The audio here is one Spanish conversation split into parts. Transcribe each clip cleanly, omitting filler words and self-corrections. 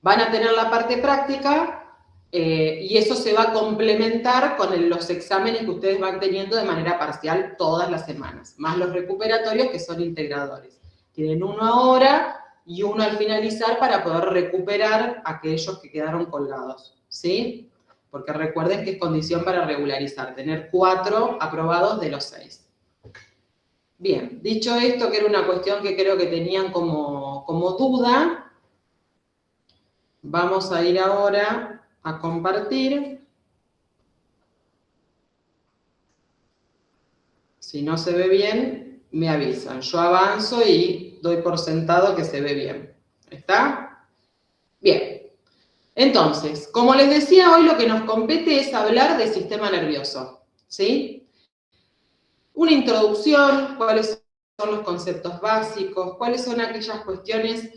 Van a tener la parte práctica y eso se va a complementar con los exámenes que ustedes van teniendo de manera parcial todas las semanas, más los recuperatorios que son integradores. Tienen uno ahora y uno al finalizar para poder recuperar aquellos que quedaron colgados, ¿sí? Porque recuerden que es condición para regularizar, tener 4 aprobados de los 6. Bien, dicho esto, que era una cuestión que creo que tenían como duda, vamos a ir ahora a compartir. Si no se ve bien, me avisan. Yo avanzo y doy por sentado que se ve bien. ¿Está? Bien. Entonces, como les decía, hoy lo que nos compete es hablar del sistema nervioso. ¿Sí? Una introducción, cuáles son los conceptos básicos, cuáles son aquellas cuestiones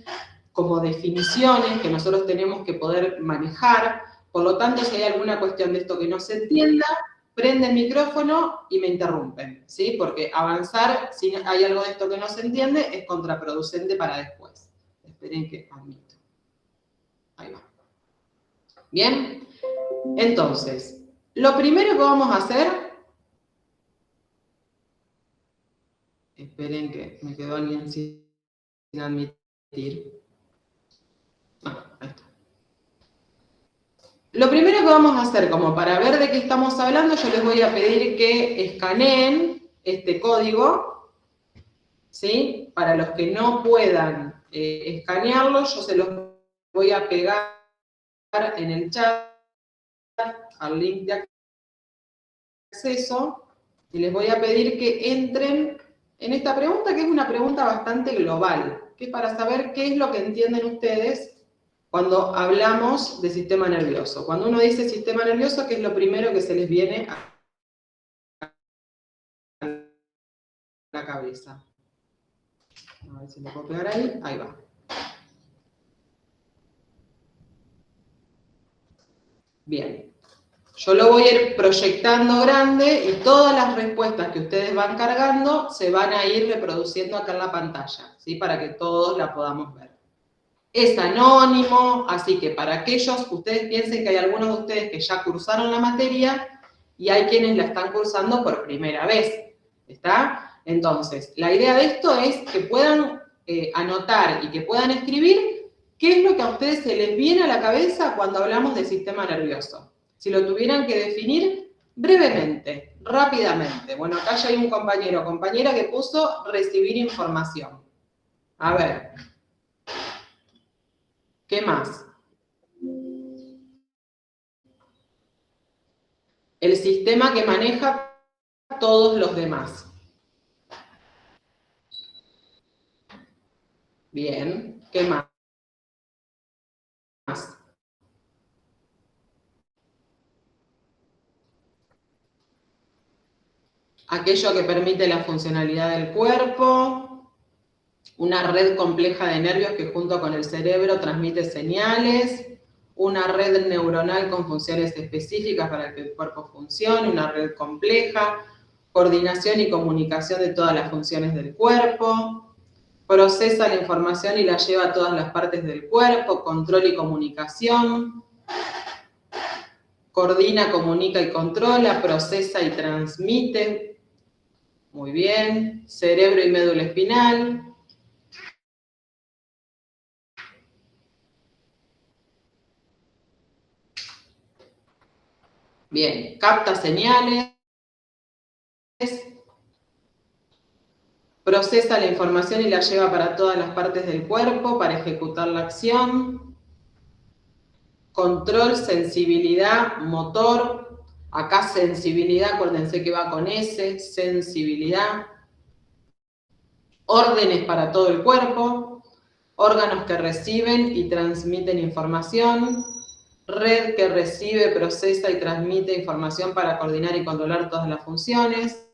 como definiciones que nosotros tenemos que poder manejar. Por lo tanto, si hay alguna cuestión de esto que no se entienda, prende el micrófono y me interrumpen, ¿sí? Porque avanzar, si hay algo de esto que no se entiende, es contraproducente para después. Esperen que admito. Ahí va. Bien, entonces, lo primero que vamos a hacer, esperen que me quedó alguien sin admitir. Ahí está. Lo primero que vamos a hacer, como para ver de qué estamos hablando, yo les voy a pedir que escaneen este código, ¿sí? Para los que no puedan escanearlo, yo se los voy a pegar en el chat al link de acceso y les voy a pedir que entren en esta pregunta, que es una pregunta bastante global, que es para saber qué es lo que entienden ustedes cuando hablamos de sistema nervioso. Cuando uno dice sistema nervioso, ¿qué es lo primero que se les viene a la cabeza? A ver si lo puedo pegar ahí. Ahí va. Bien. Yo lo voy a ir proyectando grande y todas las respuestas que ustedes van cargando se van a ir reproduciendo acá en la pantalla, ¿sí? Para que todos la podamos ver. Es anónimo, así que para aquellos, ustedes piensen que hay algunos de ustedes que ya cursaron la materia y hay quienes la están cursando por primera vez, ¿está? Entonces, la idea de esto es que puedan anotar y que puedan escribir qué es lo que a ustedes se les viene a la cabeza cuando hablamos del sistema nervioso. Si lo tuvieran que definir brevemente, rápidamente. Bueno, acá ya hay un compañero o compañera que puso recibir información. A ver. ¿Qué más? El sistema que maneja todos los demás. Bien, ¿qué más? Aquello que permite la funcionalidad del cuerpo, una red compleja de nervios que junto con el cerebro transmite señales, una red neuronal con funciones específicas para que el cuerpo funcione, una red compleja, coordinación y comunicación de todas las funciones del cuerpo, procesa la información y la lleva a todas las partes del cuerpo, control y comunicación, coordina, comunica y controla, procesa y transmite. Muy bien. Cerebro y médula espinal. Bien. Capta señales. Procesa la información y la lleva para todas las partes del cuerpo para ejecutar la acción. Control, sensibilidad, motor. Acá sensibilidad, acuérdense que va con S, sensibilidad. Órdenes para todo el cuerpo. Órganos que reciben y transmiten información. Red que recibe, procesa y transmite información para coordinar y controlar todas las funciones.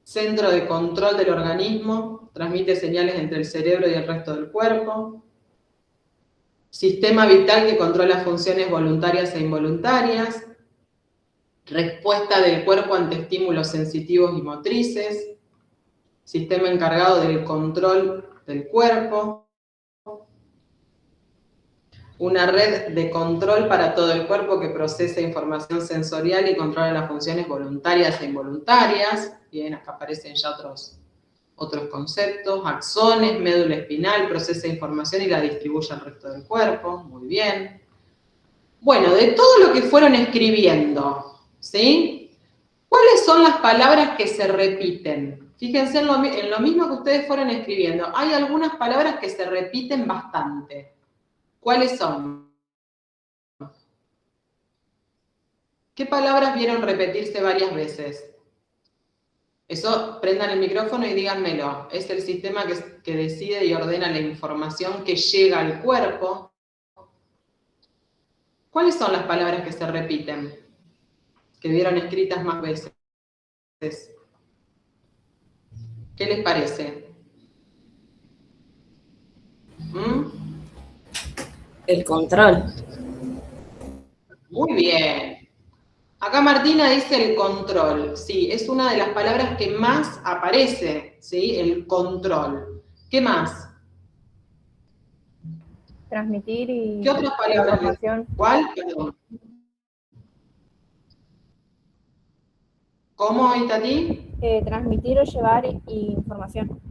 Centro de control del organismo, transmite señales entre el cerebro y el resto del cuerpo. Sistema vital que controla funciones voluntarias e involuntarias. Respuesta del cuerpo ante estímulos sensitivos y motrices. Sistema encargado del control del cuerpo. Una red de control para todo el cuerpo que procesa información sensorial y controla las funciones voluntarias e involuntarias. Bien, acá aparecen ya otros conceptos. Axones, médula espinal, procesa información y la distribuye al resto del cuerpo. Muy bien. Bueno, de todo lo que fueron escribiendo, ¿sí? ¿Cuáles son las palabras que se repiten? Fíjense en lo mismo que ustedes fueron escribiendo. Hay algunas palabras que se repiten bastante. ¿Cuáles son? ¿Qué palabras vieron repetirse varias veces? Eso, prendan el micrófono y díganmelo. Es el sistema que decide y ordena la información que llega al cuerpo. ¿Cuáles son las palabras que se repiten? Que vieron escritas más veces. ¿Qué les parece? El control. Muy bien. Acá Martina dice el control. Sí, es una de las palabras que más aparece, ¿sí? El control. ¿Qué más? Transmitir y ¿Qué otras palabras? información. ¿Cuál? Perdón. ¿Cómo, Itatí? Transmitir o llevar información.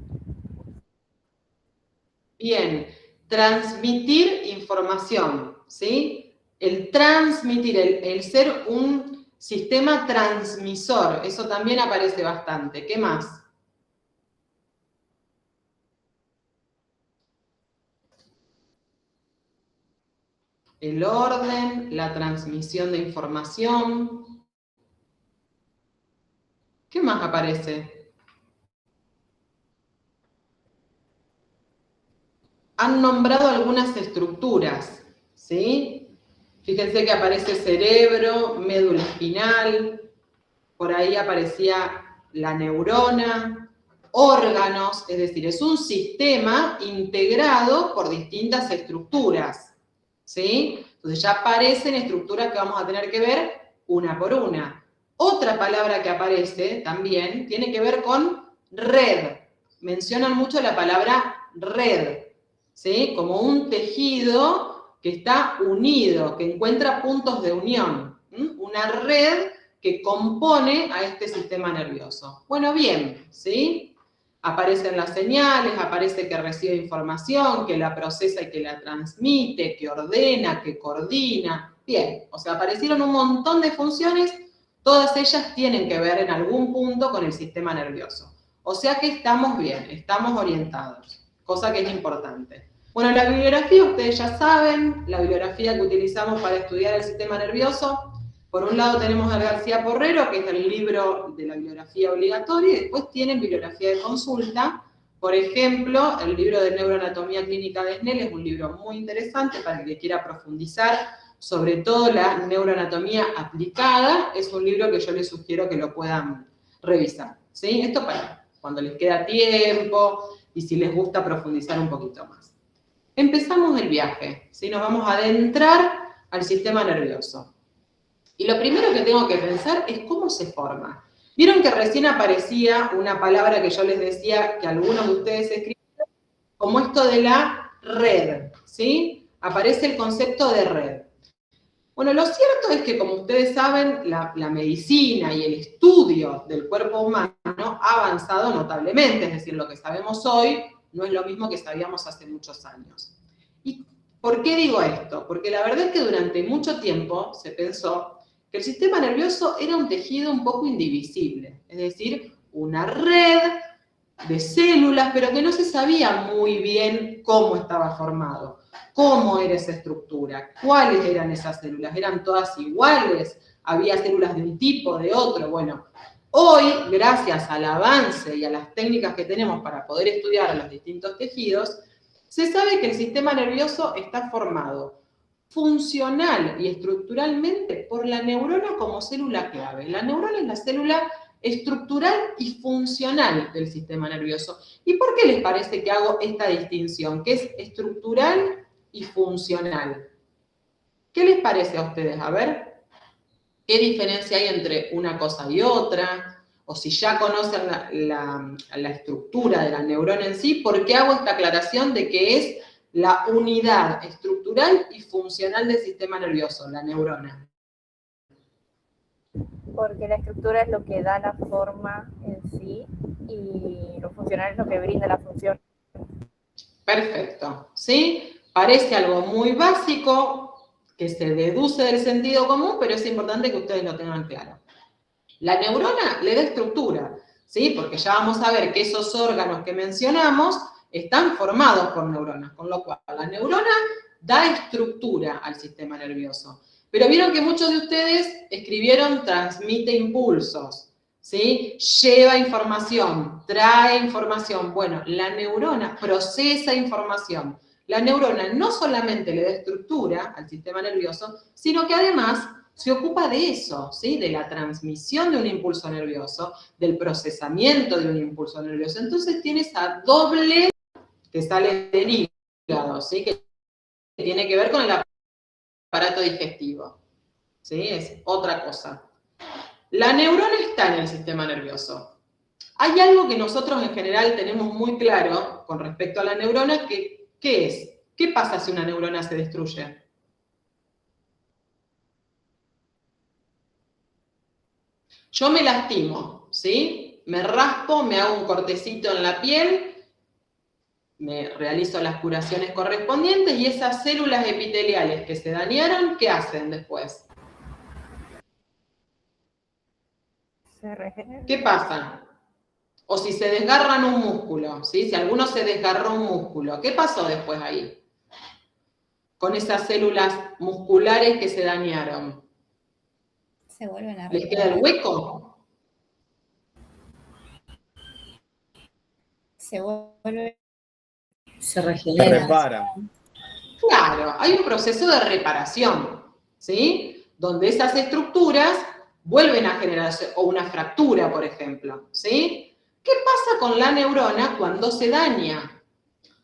Bien, transmitir información, ¿sí? El transmitir, el ser un sistema transmisor, eso también aparece bastante. ¿Qué más? El orden, la transmisión de información. ¿Qué más aparece? Han nombrado algunas estructuras, ¿sí? Fíjense que aparece cerebro, médula espinal, por ahí aparecía la neurona, órganos, es decir, es un sistema integrado por distintas estructuras, ¿sí? Entonces ya aparecen estructuras que vamos a tener que ver una por una. Otra palabra que aparece también tiene que ver con red. Mencionan mucho la palabra red, ¿sí? Como un tejido que está unido, que encuentra puntos de unión. Una red que compone a este sistema nervioso. Bueno, bien, ¿sí? Aparecen las señales, aparece que recibe información, que la procesa y que la transmite, que ordena, que coordina. Bien, o sea, aparecieron un montón de funciones, todas ellas tienen que ver en algún punto con el sistema nervioso. O sea que estamos bien, estamos orientados, cosa que es importante. Bueno, la bibliografía, ustedes ya saben, la bibliografía que utilizamos para estudiar el sistema nervioso. Por un lado tenemos a García Porrero, que es el libro de la bibliografía obligatoria, y después tienen bibliografía de consulta. Por ejemplo, el libro de Neuroanatomía Clínica de Snell es un libro muy interesante para el que quiera profundizar, sobre todo la neuroanatomía aplicada. Es un libro que yo les sugiero que lo puedan revisar, ¿sí? Esto para cuando les queda tiempo y si les gusta profundizar un poquito más. Empezamos el viaje, ¿sí? Nos vamos a adentrar al sistema nervioso. Y lo primero que tengo que pensar es cómo se forma. Vieron que recién aparecía una palabra que yo les decía que algunos de ustedes escribieron, como esto de la red, ¿sí? Aparece el concepto de red. Bueno, lo cierto es que, como ustedes saben, la medicina y el estudio del cuerpo humano ha avanzado notablemente, es decir, lo que sabemos hoy no es lo mismo que sabíamos hace muchos años. ¿Y por qué digo esto? Porque la verdad es que durante mucho tiempo se pensó que el sistema nervioso era un tejido un poco indivisible, es decir, una red de células, pero que no se sabía muy bien cómo estaba formado, cómo era esa estructura, cuáles eran esas células, eran todas iguales, había células de un tipo, de otro. Bueno, hoy, gracias al avance y a las técnicas que tenemos para poder estudiar a los distintos tejidos, se sabe que el sistema nervioso está formado funcional y estructuralmente por la neurona como célula clave. La neurona es la célula estructural y funcional del sistema nervioso. ¿Y por qué les parece que hago esta distinción? Que es estructural y funcional. ¿Qué les parece a ustedes? A ver, ¿qué diferencia hay entre una cosa y otra? O si ya conocen la estructura de la neurona en sí, ¿por qué hago esta aclaración de que es la unidad estructural y funcional del sistema nervioso, la neurona? Porque la estructura es lo que da la forma en sí y lo funcional es lo que brinda la función. Perfecto, ¿sí? Parece algo muy básico, que se deduce del sentido común, pero es importante que ustedes lo tengan claro. La neurona le da estructura, ¿sí? Porque ya vamos a ver que esos órganos que mencionamos están formados por neuronas, con lo cual la neurona da estructura al sistema nervioso. Pero vieron que muchos de ustedes escribieron transmite impulsos, ¿sí? Lleva información, trae información. Bueno, la neurona procesa información. La neurona no solamente le da estructura al sistema nervioso, sino que además se ocupa de eso, ¿sí? De la transmisión de un impulso nervioso, del procesamiento de un impulso nervioso. Entonces tiene esa doble que sale del hígado, ¿sí? Que tiene que ver con el aparato digestivo, ¿sí? Es otra cosa. La neurona está en el sistema nervioso. Hay algo que nosotros en general tenemos muy claro con respecto a la neurona, que, ¿qué es? ¿Qué pasa si una neurona se destruye? Yo me lastimo, ¿sí? Me raspo, me hago un cortecito en la piel, me realizo las curaciones correspondientes y esas células epiteliales que se dañaron, ¿qué hacen después? Se regenera. ¿Qué pasa? O si se desgarran un músculo, ¿sí? Si alguno se desgarró un músculo, ¿qué pasó después ahí? Con esas células musculares que se dañaron. Se vuelven a ¿Les queda el reparar. hueco? Se vuelve. Se Se regenera. repara. Claro, hay un proceso de reparación, ¿sí? Donde esas estructuras vuelven a generarse, o una fractura, por ejemplo, ¿sí? ¿Qué pasa con la neurona cuando se daña?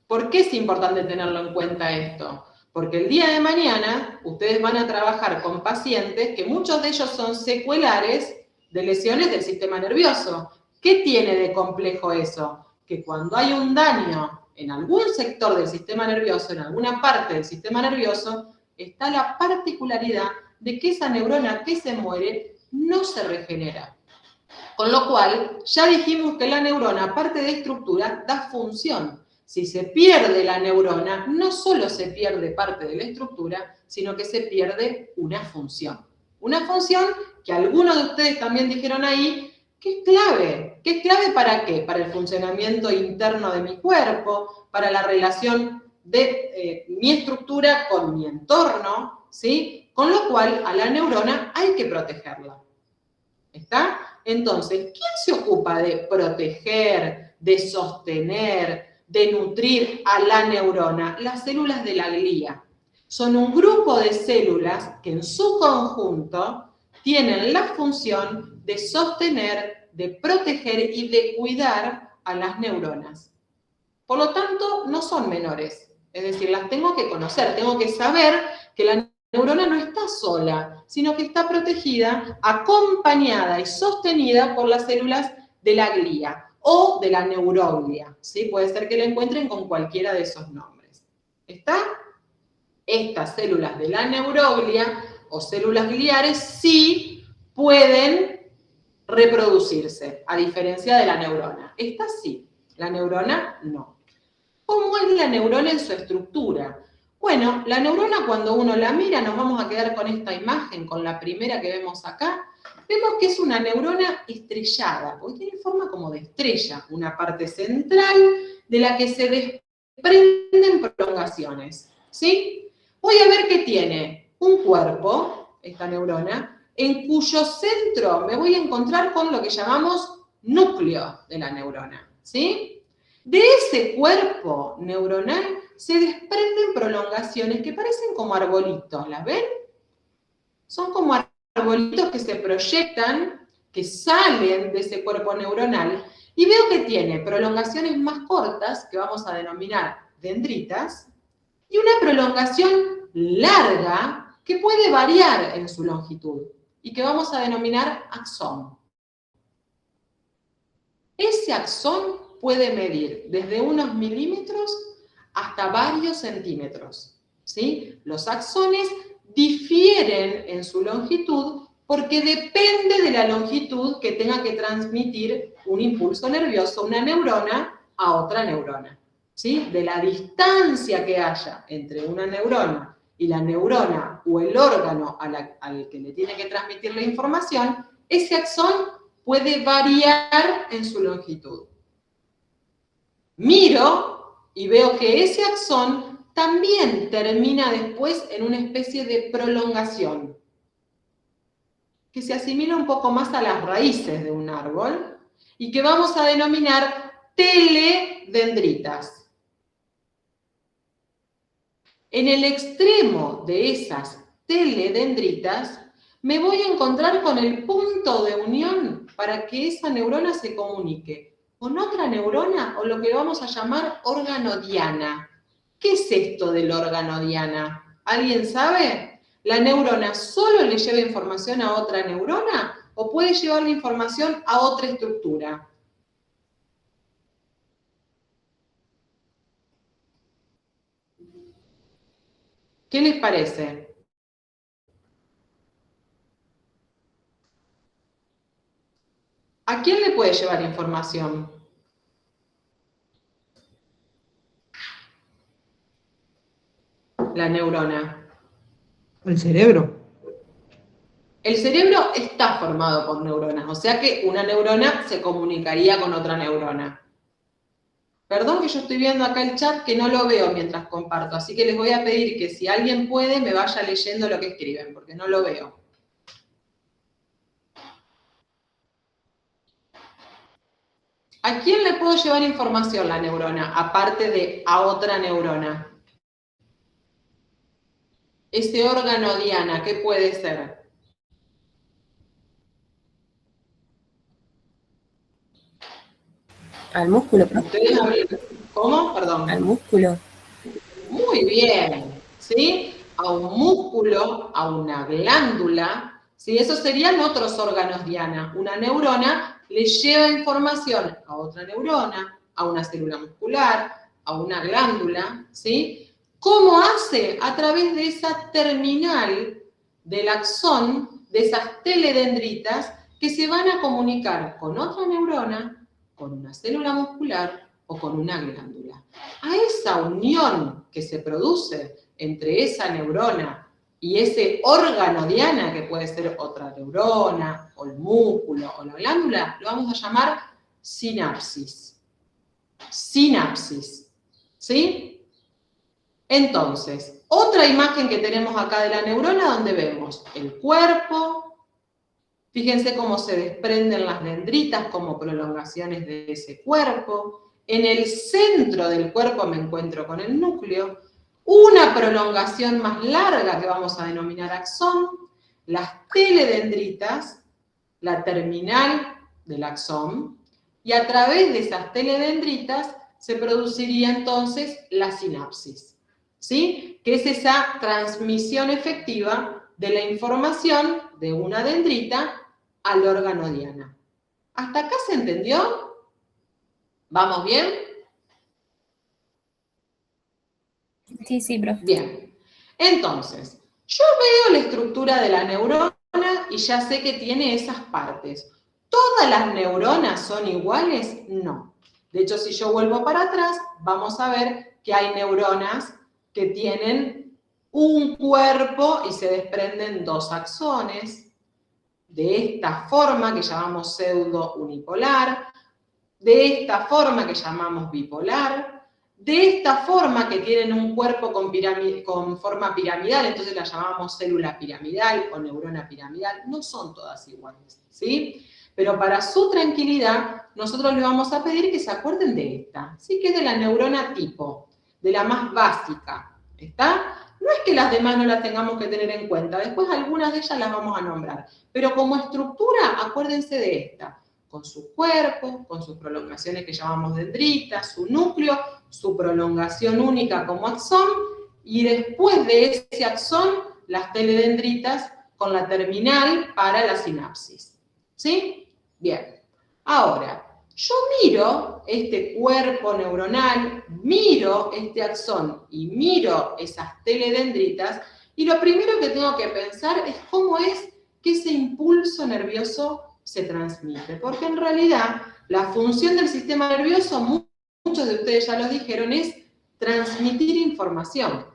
¿Por qué es importante tenerlo en cuenta esto? Porque el día de mañana ustedes van a trabajar con pacientes que muchos de ellos son secuelares de lesiones del sistema nervioso. ¿Qué tiene de complejo eso? Que cuando hay un daño en algún sector del sistema nervioso, en alguna parte del sistema nervioso, está la particularidad de que esa neurona que se muere no se regenera. Con lo cual, ya dijimos que la neurona, aparte de estructura, da función. Si se pierde la neurona, no solo se pierde parte de la estructura, sino que se pierde una función. Una función que algunos de ustedes también dijeron ahí, que es clave. ¿Qué es clave para qué? Para el funcionamiento interno de mi cuerpo, para la relación de mi estructura con mi entorno, ¿sí? Con lo cual, a la neurona hay que protegerla. ¿Está? Entonces, ¿quién se ocupa de proteger, de sostener, de nutrir a la neurona? Las células de la glía. Son un grupo de células que en su conjunto tienen la función de sostener, de proteger y de cuidar a las neuronas. Por lo tanto, no son menores. Es decir, las tengo que conocer, tengo que saber que la neurona no está sola, sino que está protegida, acompañada y sostenida por las células de la glía o de la neuroglia, ¿sí? Puede ser que la encuentren con cualquiera de esos nombres. ¿Está? Estas células de la neuroglia o células gliares sí pueden reproducirse, a diferencia de la neurona. Esta sí, la neurona no. ¿Cómo es la neurona en su estructura? Bueno, la neurona cuando uno la mira, nos vamos a quedar con esta imagen, con la primera que vemos acá, vemos que es una neurona estrellada, porque tiene forma como de estrella, una parte central de la que se desprenden prolongaciones, ¿sí? Voy a ver que tiene un cuerpo, esta neurona, en cuyo centro me voy a encontrar con lo que llamamos núcleo de la neurona, ¿sí? De ese cuerpo neuronal se desprenden prolongaciones que parecen como arbolitos, ¿las ven? Son como arbolitos que se proyectan, que salen de ese cuerpo neuronal, y veo que tiene prolongaciones más cortas, que vamos a denominar dendritas, y una prolongación larga que puede variar en su longitud, y que vamos a denominar axón. Ese axón puede medir desde unos milímetros hasta varios centímetros, ¿sí? Los axones difieren en su longitud porque depende de la longitud que tenga que transmitir un impulso nervioso, una neurona, a otra neurona, ¿sí? De la distancia que haya entre una neurona y la neurona o el órgano al que le tiene que transmitir la información, ese axón puede variar en su longitud. Miro y veo que ese axón también termina después en una especie de prolongación, que se asimila un poco más a las raíces de un árbol y que vamos a denominar teledendritas. En el extremo de esas teledendritas me voy a encontrar con el punto de unión para que esa neurona se comunique con otra neurona, o lo que vamos a llamar órgano diana. ¿Qué es esto del órgano diana? ¿Alguien sabe? ¿La neurona solo le lleva información a otra neurona o puede llevar la información a otra estructura? ¿Qué les parece? ¿A quién le puede llevar información? La neurona. El cerebro. El cerebro está formado por neuronas, o sea que una neurona se comunicaría con otra neurona. Perdón que yo estoy viendo acá el chat que no lo veo mientras comparto, así que les voy a pedir que si alguien puede me vaya leyendo lo que escriben, porque no lo veo. ¿A quién le puedo llevar información la neurona, aparte de a otra neurona? Ese órgano diana, ¿qué puede ser? Al músculo, profe. ¿Ustedes hablan? ¿Cómo? Perdón. Al músculo. Muy bien, ¿sí? A un músculo, a una glándula, ¿sí? Esos serían otros órganos diana. Una neurona le lleva información a otra neurona, a una célula muscular, a una glándula, ¿sí? ¿Cómo hace? A través de esa terminal del axón, de esas teledendritas, que se van a comunicar con otra neurona, con una célula muscular o con una glándula. A esa unión que se produce entre esa neurona y ese órgano diana, que puede ser otra neurona, o el músculo, o la glándula, lo vamos a llamar sinapsis. Sinapsis, ¿sí? Entonces, otra imagen que tenemos acá de la neurona, donde vemos el cuerpo. Fíjense cómo se desprenden las dendritas como prolongaciones de ese cuerpo. En el centro del cuerpo me encuentro con el núcleo, una prolongación más larga que vamos a denominar axón, las teledendritas, la terminal del axón, y a través de esas teledendritas se produciría entonces la sinapsis, ¿sí? Que es esa transmisión efectiva de la información de una dendrita al órgano diana. ¿Hasta acá se entendió? ¿Vamos bien? Sí, sí, profe. Bien. Entonces, yo veo la estructura de la neurona y ya sé que tiene esas partes. ¿Todas las neuronas son iguales? No. De hecho, si yo vuelvo para atrás, vamos a ver que hay neuronas que tienen un cuerpo y se desprenden dos axones, de esta forma que llamamos pseudo unipolar, de esta forma que llamamos bipolar, de esta forma que tienen un cuerpo con forma piramidal, entonces la llamamos célula piramidal o neurona piramidal. No son todas iguales, ¿sí? Pero para su tranquilidad, nosotros le vamos a pedir que se acuerden de esta, ¿sí? Que es de la neurona tipo, de la más básica, ¿está? No es que las demás no las tengamos que tener en cuenta, después algunas de ellas las vamos a nombrar, pero como estructura, acuérdense de esta, con su cuerpo, con sus prolongaciones que llamamos dendritas, su núcleo, su prolongación única como axón, y después de ese axón, las teledendritas con la terminal para la sinapsis. ¿Sí? Bien. Ahora, Yo miro este cuerpo neuronal, miro este axón y miro esas teledendritas, y lo primero que tengo que pensar es cómo es que ese impulso nervioso se transmite. Porque en realidad la función del sistema nervioso, muchos de ustedes ya lo dijeron, es transmitir información,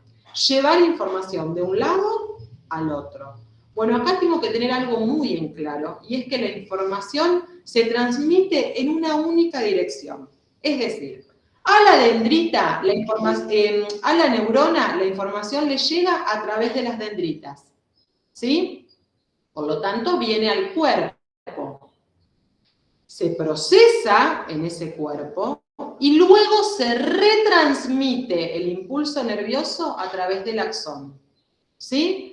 llevar información de un lado al otro. Bueno, acá tengo que tener algo muy en claro, y es que la información se transmite en una única dirección. Es decir, a la dendrita, a la neurona, la información le llega a través de las dendritas, ¿sí? Por lo tanto, viene al cuerpo. Se procesa en ese cuerpo y luego se retransmite el impulso nervioso a través del axón, ¿sí?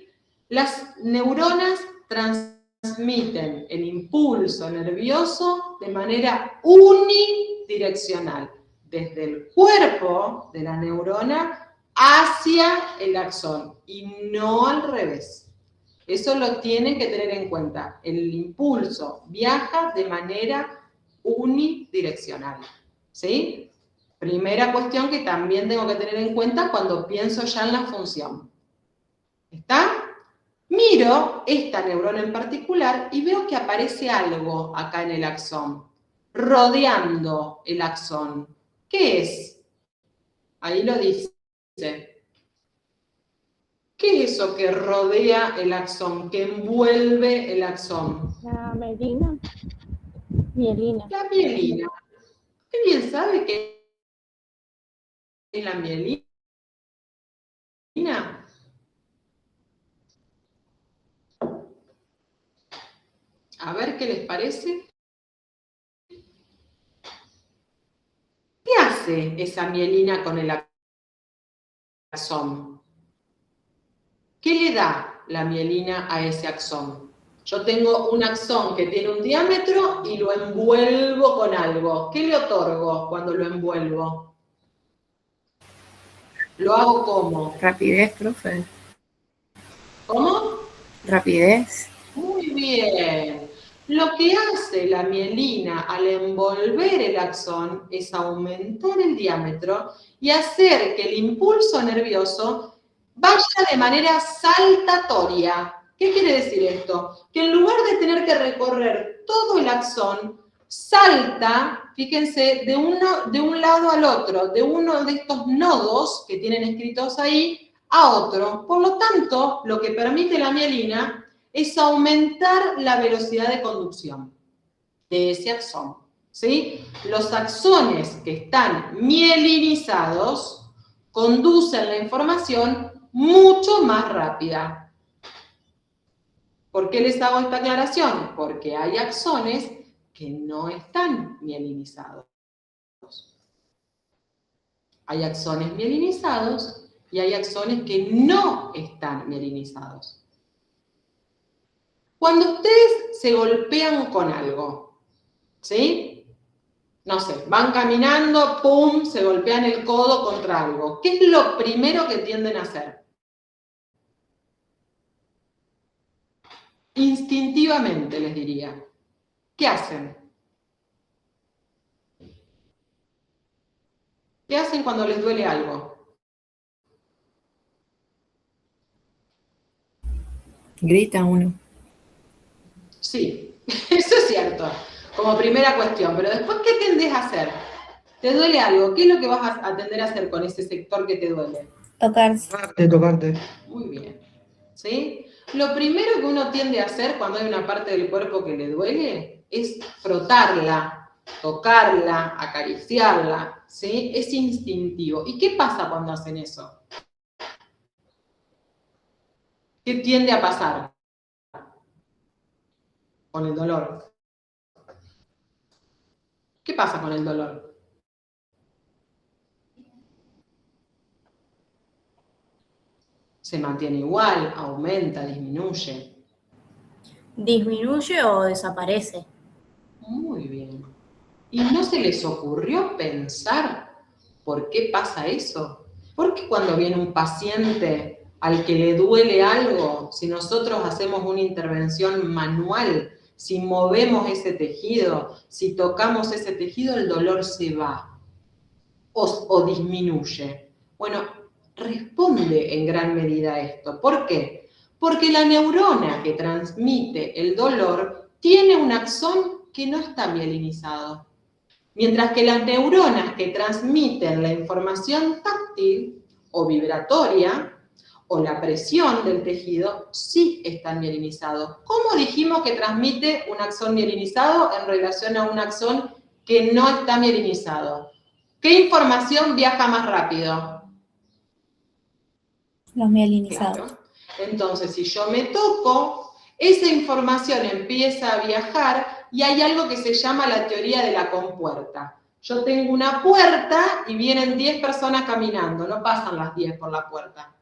Las neuronas transmiten el impulso nervioso de manera unidireccional, desde el cuerpo de la neurona hacia el axón, y no al revés. Eso lo tienen que tener en cuenta. El impulso viaja de manera unidireccional, ¿sí? Primera cuestión que también tengo que tener en cuenta cuando pienso ya en la función. ¿Está? Miro esta neurona en particular y veo que aparece algo acá en el axón, rodeando el axón. ¿Qué es? Ahí lo dice. ¿Qué es eso que rodea el axón, que envuelve el axón? La mielina. Mielina. La mielina. ¿Alguien sabe qué es la mielina? A ver qué les parece. ¿Qué hace esa mielina con el axón? ¿Qué le da la mielina a ese axón? Yo tengo un axón que tiene un diámetro y lo envuelvo con algo. ¿Qué le otorgo cuando lo envuelvo? ¿Lo hago cómo? Rapidez, profe. ¿Cómo? Rapidez. Muy bien. Lo que hace la mielina al envolver el axón es aumentar el diámetro y hacer que el impulso nervioso vaya de manera saltatoria. ¿Qué quiere decir esto? Que en lugar de tener que recorrer todo el axón, salta, fíjense, de un lado al otro, de uno de estos nodos que tienen escritos ahí a otro. Por lo tanto, lo que permite la mielina es aumentar la velocidad de conducción de ese axón, ¿sí? Los axones que están mielinizados conducen la información mucho más rápida. ¿Por qué les hago esta aclaración? Porque hay axones que no están mielinizados. Hay axones mielinizados y hay axones que no están mielinizados. Cuando ustedes se golpean con algo, ¿sí? No sé, van caminando, ¡pum!, se golpean el codo contra algo. ¿Qué es lo primero que tienden a hacer? Instintivamente, les diría. ¿Qué hacen? ¿Qué hacen cuando les duele algo? Grita uno. Sí, eso es cierto, como primera cuestión. Pero después, ¿qué tendés a hacer? ¿Te duele algo? ¿Qué es lo que vas a tender a hacer con ese sector que te duele? Tocarse. Tocarte. Muy bien, ¿sí? Lo primero que uno tiende a hacer cuando hay una parte del cuerpo que le duele es frotarla, tocarla, acariciarla, ¿sí? Es instintivo. ¿Y qué pasa cuando hacen eso? ¿Qué tiende a pasar con el dolor? ¿Qué pasa con el dolor? Se mantiene igual, aumenta, disminuye. Disminuye o desaparece. Muy bien. ¿Y no se les ocurrió pensar por qué pasa eso? ¿Por qué cuando viene un paciente al que le duele algo, si nosotros hacemos una intervención manual si movemos ese tejido, si tocamos ese tejido, el dolor se va o disminuye. Bueno, responde en gran medida a esto. ¿Por qué? Porque la neurona que transmite el dolor tiene un axón que no está mielinizado. Mientras que las neuronas que transmiten la información táctil o vibratoria o la presión del tejido sí están mielinizados. ¿Cómo dijimos que transmite un axón mielinizado en relación a un axón que no está mielinizado? ¿Qué información viaja más rápido? Los mielinizados. Claro. Entonces, si yo me toco, esa información empieza a viajar y hay algo que se llama la teoría de la compuerta. Yo tengo una puerta y vienen 10 personas caminando, no pasan las 10 por la puerta.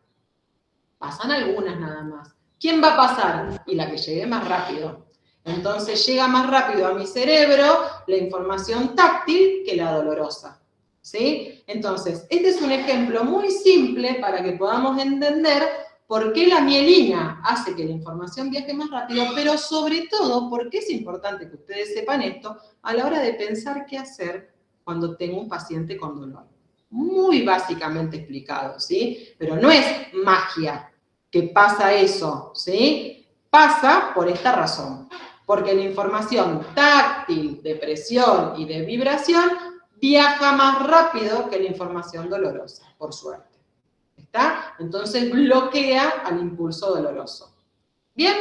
Pasan algunas nada más. ¿Quién va a pasar? Y la que llegue más rápido. Entonces llega más rápido a mi cerebro la información táctil que la dolorosa. ¿Sí? Entonces, este es un ejemplo muy simple para que podamos entender por qué la mielina hace que la información viaje más rápido, pero sobre todo, por qué es importante que ustedes sepan esto a la hora de pensar qué hacer cuando tengo un paciente con dolor. Muy básicamente explicado, ¿sí? Pero no es magia que pasa eso, ¿sí? Pasa por esta razón, porque la información táctil, de presión y de vibración viaja más rápido que la información dolorosa, por suerte. ¿Está? Entonces bloquea al impulso doloroso. Bien,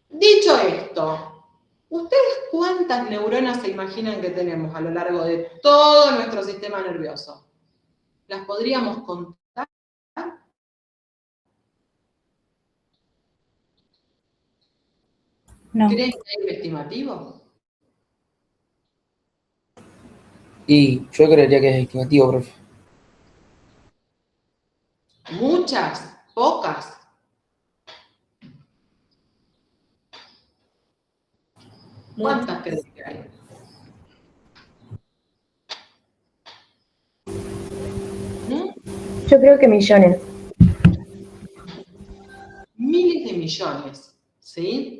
dicho esto, ¿ustedes cuántas neuronas se imaginan que tenemos a lo largo de todo nuestro sistema nervioso? ¿Las podríamos contar? No. ¿Creen que hay un estimativo? Y yo creería que es estimativo, profe. ¿Muchas? ¿Pocas? ¿Cuántas creen que hay? Yo creo que millones. Miles de millones, ¿sí?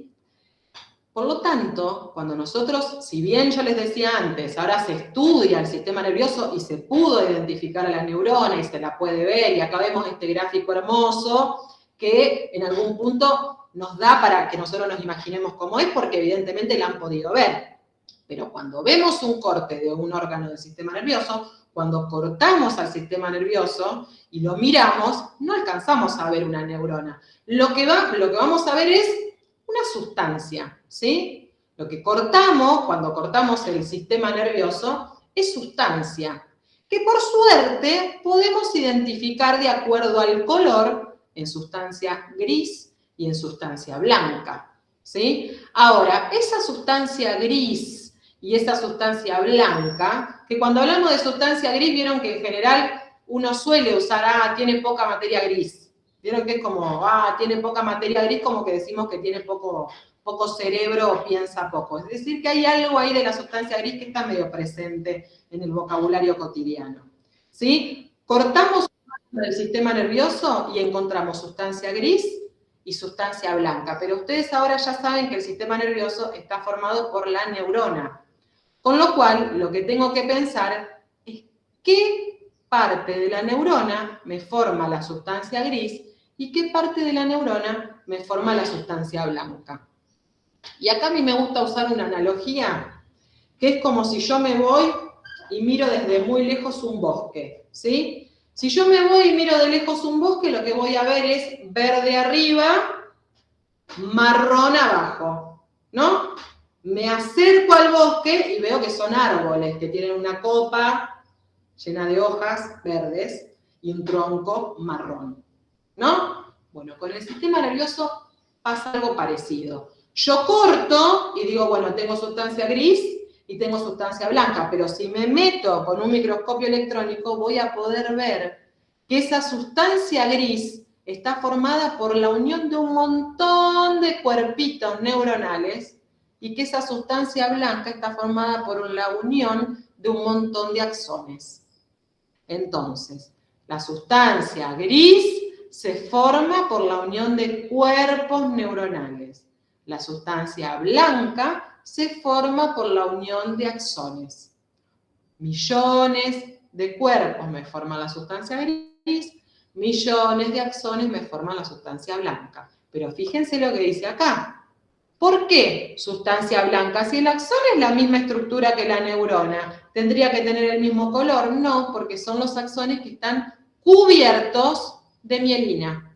Por lo tanto, cuando nosotros, si bien yo les decía antes, ahora se estudia el sistema nervioso y se pudo identificar a la neurona y se la puede ver, y acá vemos este gráfico hermoso que en algún punto nos da para que nosotros nos imaginemos cómo es, porque evidentemente la han podido ver. Pero cuando vemos un corte de un órgano del sistema nervioso, cuando cortamos al sistema nervioso y lo miramos, no alcanzamos a ver una neurona. Lo que vamos a ver es una sustancia, ¿sí? Lo que cortamos, cuando cortamos el sistema nervioso, es sustancia, que por suerte podemos identificar de acuerdo al color en sustancia gris y en sustancia blanca, ¿sí? Ahora, esa sustancia gris y esa sustancia blanca, que cuando hablamos de sustancia gris, vieron que en general uno suele usar, tiene poca materia gris. Vieron que es como, tiene poca materia gris, como que decimos que tiene poco cerebro o piensa poco. Es decir, que hay algo ahí de la sustancia gris que está medio presente en el vocabulario cotidiano. ¿Sí? Cortamos el sistema nervioso y encontramos sustancia gris y sustancia blanca. Pero ustedes ahora ya saben que el sistema nervioso está formado por la neurona. Con lo cual, lo que tengo que pensar es qué parte de la neurona me forma la sustancia gris y qué parte de la neurona me forma la sustancia blanca. Y acá a mí me gusta usar una analogía que es como si yo me voy y miro desde muy lejos un bosque, ¿sí? Si yo me voy y miro de lejos un bosque, lo que voy a ver es verde arriba, marrón abajo, ¿no? Me acerco al bosque y veo que son árboles que tienen una copa llena de hojas verdes y un tronco marrón, ¿no? Bueno, con el sistema nervioso pasa algo parecido. Yo corto y digo, bueno, tengo sustancia gris y tengo sustancia blanca, pero si me meto con un microscopio electrónico voy a poder ver que esa sustancia gris está formada por la unión de un montón de cuerpitos neuronales y que esa sustancia blanca está formada por la unión de un montón de axones. Entonces, la sustancia gris se forma por la unión de cuerpos neuronales. La sustancia blanca se forma por la unión de axones. Millones de cuerpos me forman la sustancia gris, millones de axones me forman la sustancia blanca. Pero fíjense lo que dice acá. ¿Por qué sustancia blanca? Si el axón es la misma estructura que la neurona, ¿tendría que tener el mismo color? No, porque son los axones que están cubiertos de mielina.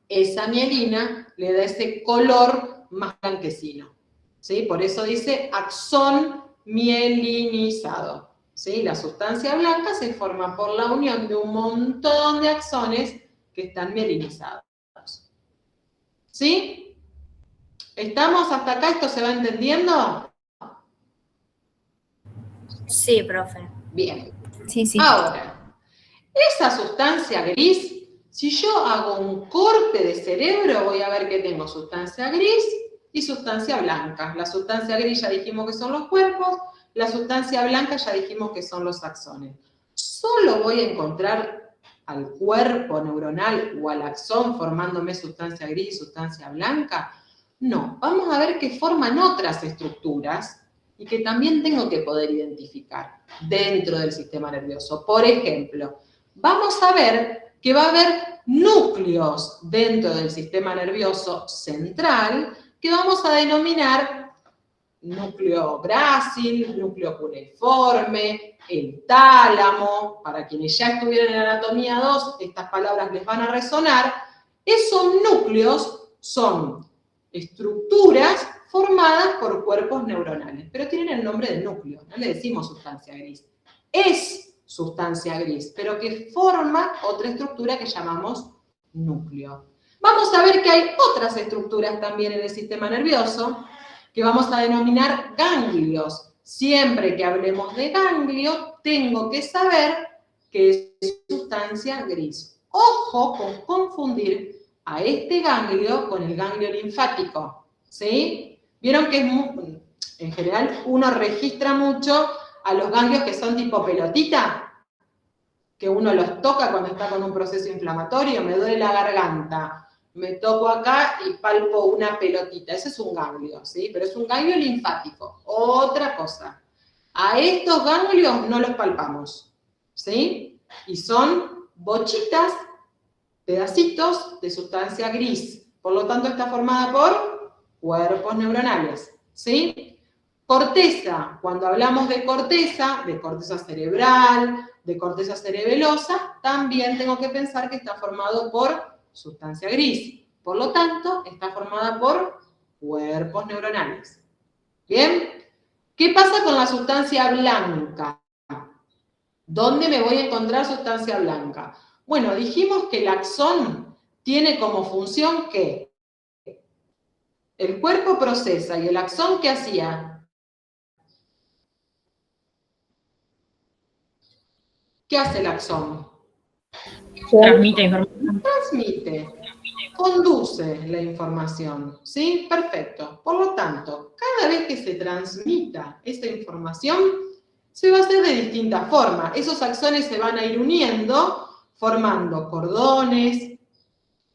Esa mielina le da ese color más blanquecino, ¿sí? Por eso dice axón mielinizado, ¿sí? La sustancia blanca se forma por la unión de un montón de axones que están mielinizados. ¿Sí? ¿Estamos hasta acá? ¿Esto se va entendiendo? Sí, profe. Bien. Sí, sí. Ahora, esa sustancia gris, si yo hago un corte de cerebro, voy a ver que tengo sustancia gris y sustancia blanca. La sustancia gris ya dijimos que son los cuerpos, la sustancia blanca ya dijimos que son los axones. Solo voy a encontrar al cuerpo neuronal o al axón formándome sustancia gris y sustancia blanca. No, vamos a ver que forman otras estructuras y que también tengo que poder identificar dentro del sistema nervioso. Por ejemplo, vamos a ver que va a haber núcleos dentro del sistema nervioso central que vamos a denominar núcleo grácil, núcleo cuneiforme, el tálamo. Para quienes ya estuvieron en anatomía 2, estas palabras les van a resonar. Esos núcleos son estructuras formadas por cuerpos neuronales, pero tienen el nombre de núcleo, no le decimos sustancia gris. Es sustancia gris, pero que forma otra estructura que llamamos núcleo. Vamos a ver que hay otras estructuras también en el sistema nervioso que vamos a denominar ganglios. Siempre que hablemos de ganglio, tengo que saber que es sustancia gris. Ojo con confundir a este ganglio con el ganglio linfático, ¿sí? Vieron que en general uno registra mucho a los ganglios que son tipo pelotita, que uno los toca cuando está con un proceso inflamatorio, me duele la garganta, me toco acá y palpo una pelotita, ese es un ganglio, ¿sí? Pero es un ganglio linfático, otra cosa. A estos ganglios no los palpamos, ¿sí? Y son bochitas, pedacitos de sustancia gris. Por lo tanto, está formada por cuerpos neuronales, ¿sí? Corteza. Cuando hablamos de corteza cerebral, de corteza cerebelosa, también tengo que pensar que está formado por sustancia gris. Por lo tanto, está formada por cuerpos neuronales. ¿Bien? ¿Qué pasa con la sustancia blanca? ¿Dónde me voy a encontrar sustancia blanca? Bueno, dijimos que el axón tiene como función que el cuerpo procesa y el axón, ¿qué hacía? ¿Qué hace el axón? Transmite información. Transmite, conduce la información, ¿sí? Perfecto. Por lo tanto, cada vez que se transmita esa información, se va a hacer de distintas formas. Esos axones se van a ir uniendo, formando cordones,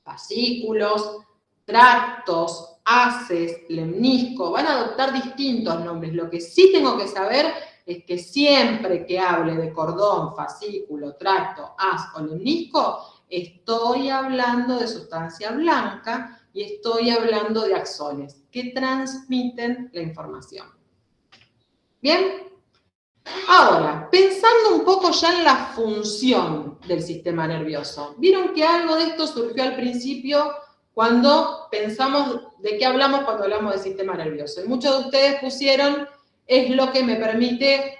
fascículos, tractos, haces, lemnisco, van a adoptar distintos nombres. Lo que sí tengo que saber es que siempre que hable de cordón, fascículo, tracto, haz o lemnisco, estoy hablando de sustancia blanca y estoy hablando de axones que transmiten la información. ¿Bien? Ahora, pensando un poco ya en la función del sistema nervioso, vieron que algo de esto surgió al principio cuando pensamos de qué hablamos cuando hablamos del sistema nervioso. Y muchos de ustedes pusieron, es lo que me permite,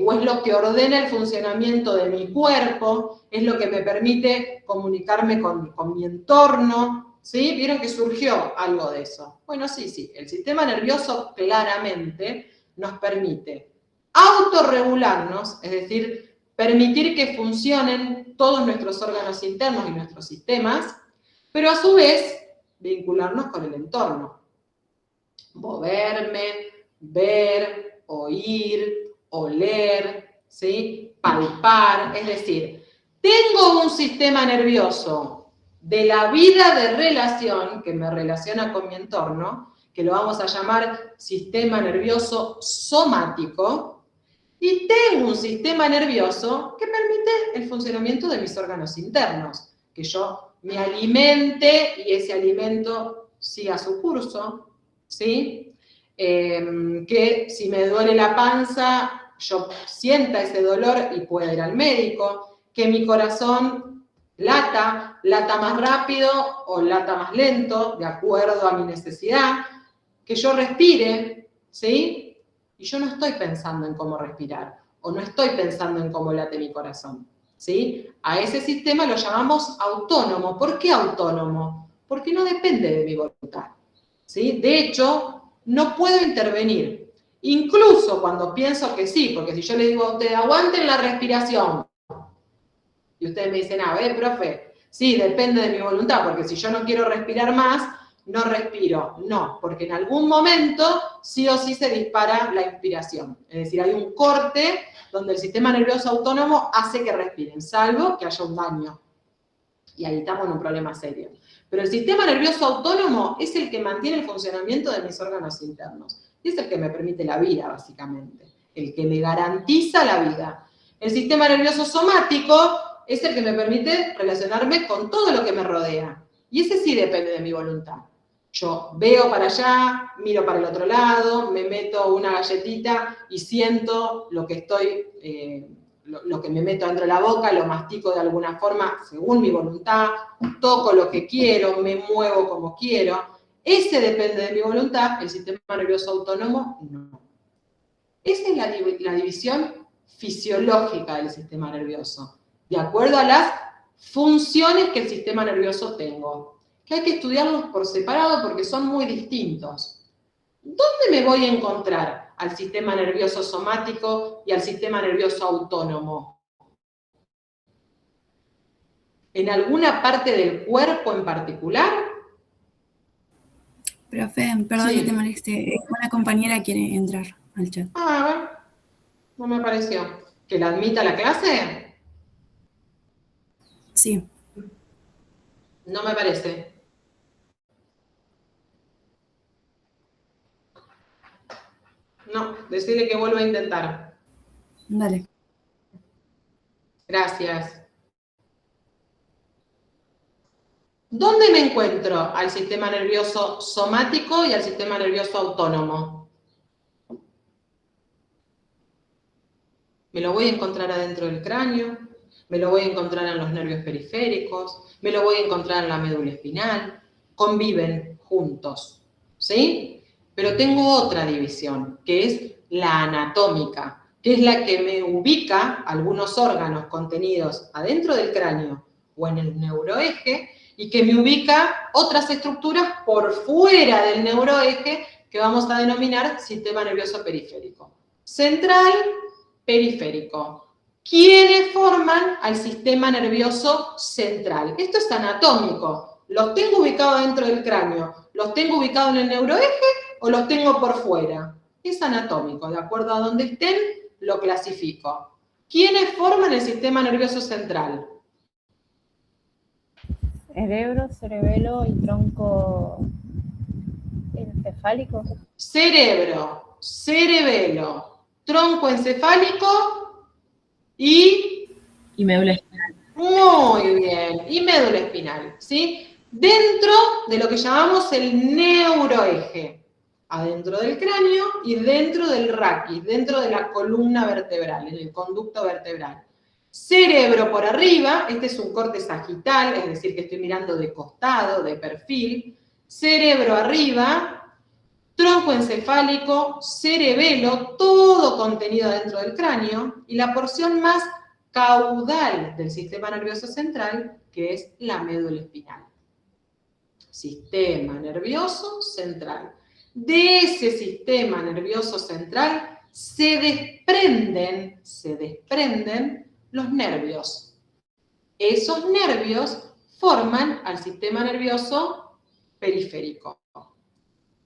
o es lo que ordena el funcionamiento de mi cuerpo, es lo que me permite comunicarme con mi entorno, ¿sí? Vieron que surgió algo de eso. Bueno, sí, el sistema nervioso claramente nos permite autorregularnos, es decir, permitir que funcionen todos nuestros órganos internos y nuestros sistemas, pero a su vez vincularnos con el entorno. Moverme, ver, oír, oler, ¿sí? Palpar, es decir, tengo un sistema nervioso de la vida de relación que me relaciona con mi entorno, que lo vamos a llamar sistema nervioso somático, y tengo un sistema nervioso que permite el funcionamiento de mis órganos internos, que yo me alimente y ese alimento siga su curso, ¿sí? Que si me duele la panza, yo sienta ese dolor y pueda ir al médico, que mi corazón lata más rápido o lata más lento, de acuerdo a mi necesidad, que yo respire, ¿sí? Y yo no estoy pensando en cómo respirar, o no estoy pensando en cómo late mi corazón, ¿sí? A ese sistema lo llamamos autónomo. ¿Por qué autónomo? Porque no depende de mi voluntad, ¿sí? De hecho, no puedo intervenir. Incluso cuando pienso que sí, porque si yo le digo a ustedes, aguanten la respiración, y ustedes me dicen, profe, sí, depende de mi voluntad, porque si yo no quiero respirar más, no respiro. No, porque en algún momento sí o sí se dispara la inspiración. Es decir, hay un corte donde el sistema nervioso autónomo hace que respiren, salvo que haya un daño. Y ahí estamos en un problema serio. Pero el sistema nervioso autónomo es el que mantiene el funcionamiento de mis órganos internos. Y es el que me permite la vida, básicamente. El que me garantiza la vida. El sistema nervioso somático es el que me permite relacionarme con todo lo que me rodea. Y ese sí depende de mi voluntad. Yo veo para allá, miro para el otro lado, me meto una galletita y siento lo que estoy, lo que me meto dentro de la boca, lo mastico de alguna forma según mi voluntad, toco lo que quiero, me muevo como quiero. Ese depende de mi voluntad, el sistema nervioso autónomo no. Esa es la división fisiológica del sistema nervioso, de acuerdo a las funciones que el sistema nervioso tengo, que hay que estudiarlos por separado porque son muy distintos. ¿Dónde me voy a encontrar al sistema nervioso somático y al sistema nervioso autónomo? ¿En alguna parte del cuerpo en particular? Profe, perdón Sí. que te moleste. Una compañera quiere entrar al chat. A ver, no me pareció. ¿Que la admita a la clase? Sí. No me parece. No, decirle que vuelva a intentar. Dale. Gracias. ¿Dónde me encuentro al sistema nervioso somático y al sistema nervioso autónomo? Me lo voy a encontrar adentro del cráneo, me lo voy a encontrar en los nervios periféricos, me lo voy a encontrar en la médula espinal. Conviven juntos, ¿sí? Pero tengo otra división, que es la anatómica, que es la que me ubica algunos órganos contenidos adentro del cráneo o en el neuroeje, y que me ubica otras estructuras por fuera del neuroeje que vamos a denominar sistema nervioso periférico. Central, periférico. ¿Quiénes forman al sistema nervioso central? Esto es anatómico. ¿Los tengo ubicados dentro del cráneo? ¿Los tengo ubicados en el neuroeje o los tengo por fuera? Es anatómico. De acuerdo a donde estén, lo clasifico. ¿Quiénes forman el sistema nervioso central? Cerebro, cerebelo y tronco encefálico. Cerebro, cerebelo, tronco encefálico y médula espinal. muy bien, y médula espinal, ¿sí? Dentro de lo que llamamos el neuroeje, adentro del cráneo y dentro del raquis, dentro de la columna vertebral, en el conducto vertebral. Cerebro por arriba, este es un corte sagital, es decir, que estoy mirando de costado, de perfil. Cerebro arriba, tronco encefálico, cerebelo, todo contenido dentro del cráneo, y la porción más caudal del sistema nervioso central, que es la médula espinal. Sistema nervioso central. De ese sistema nervioso central se desprenden los nervios. Esos nervios forman al sistema nervioso periférico.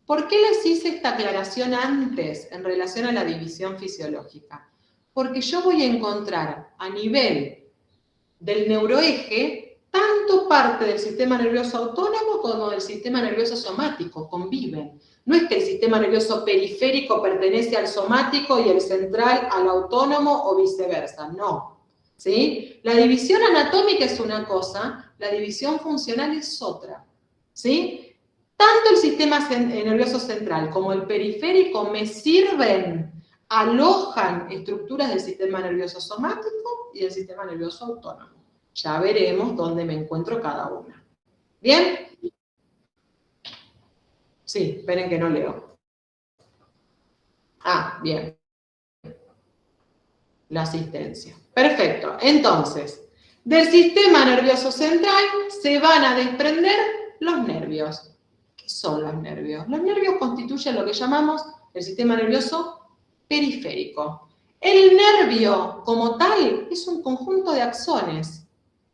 ¿Por qué les hice esta aclaración antes en relación a la división fisiológica? Porque yo voy a encontrar a nivel del neuroeje tanto parte del sistema nervioso autónomo como del sistema nervioso somático, conviven. No es que el sistema nervioso periférico pertenece al somático y el central al autónomo o viceversa, no. ¿Sí? La división anatómica es una cosa, la división funcional es otra. ¿Sí? Tanto el sistema nervioso central como el periférico me sirven, alojan estructuras del sistema nervioso somático y del sistema nervioso autónomo. Ya veremos dónde me encuentro cada una. ¿Bien? Sí, esperen que no leo. Ah, bien. La asistencia. Perfecto. Entonces, del sistema nervioso central se van a desprender los nervios. ¿Qué son los nervios? Los nervios constituyen lo que llamamos el sistema nervioso periférico. El nervio, como tal, es un conjunto de axones.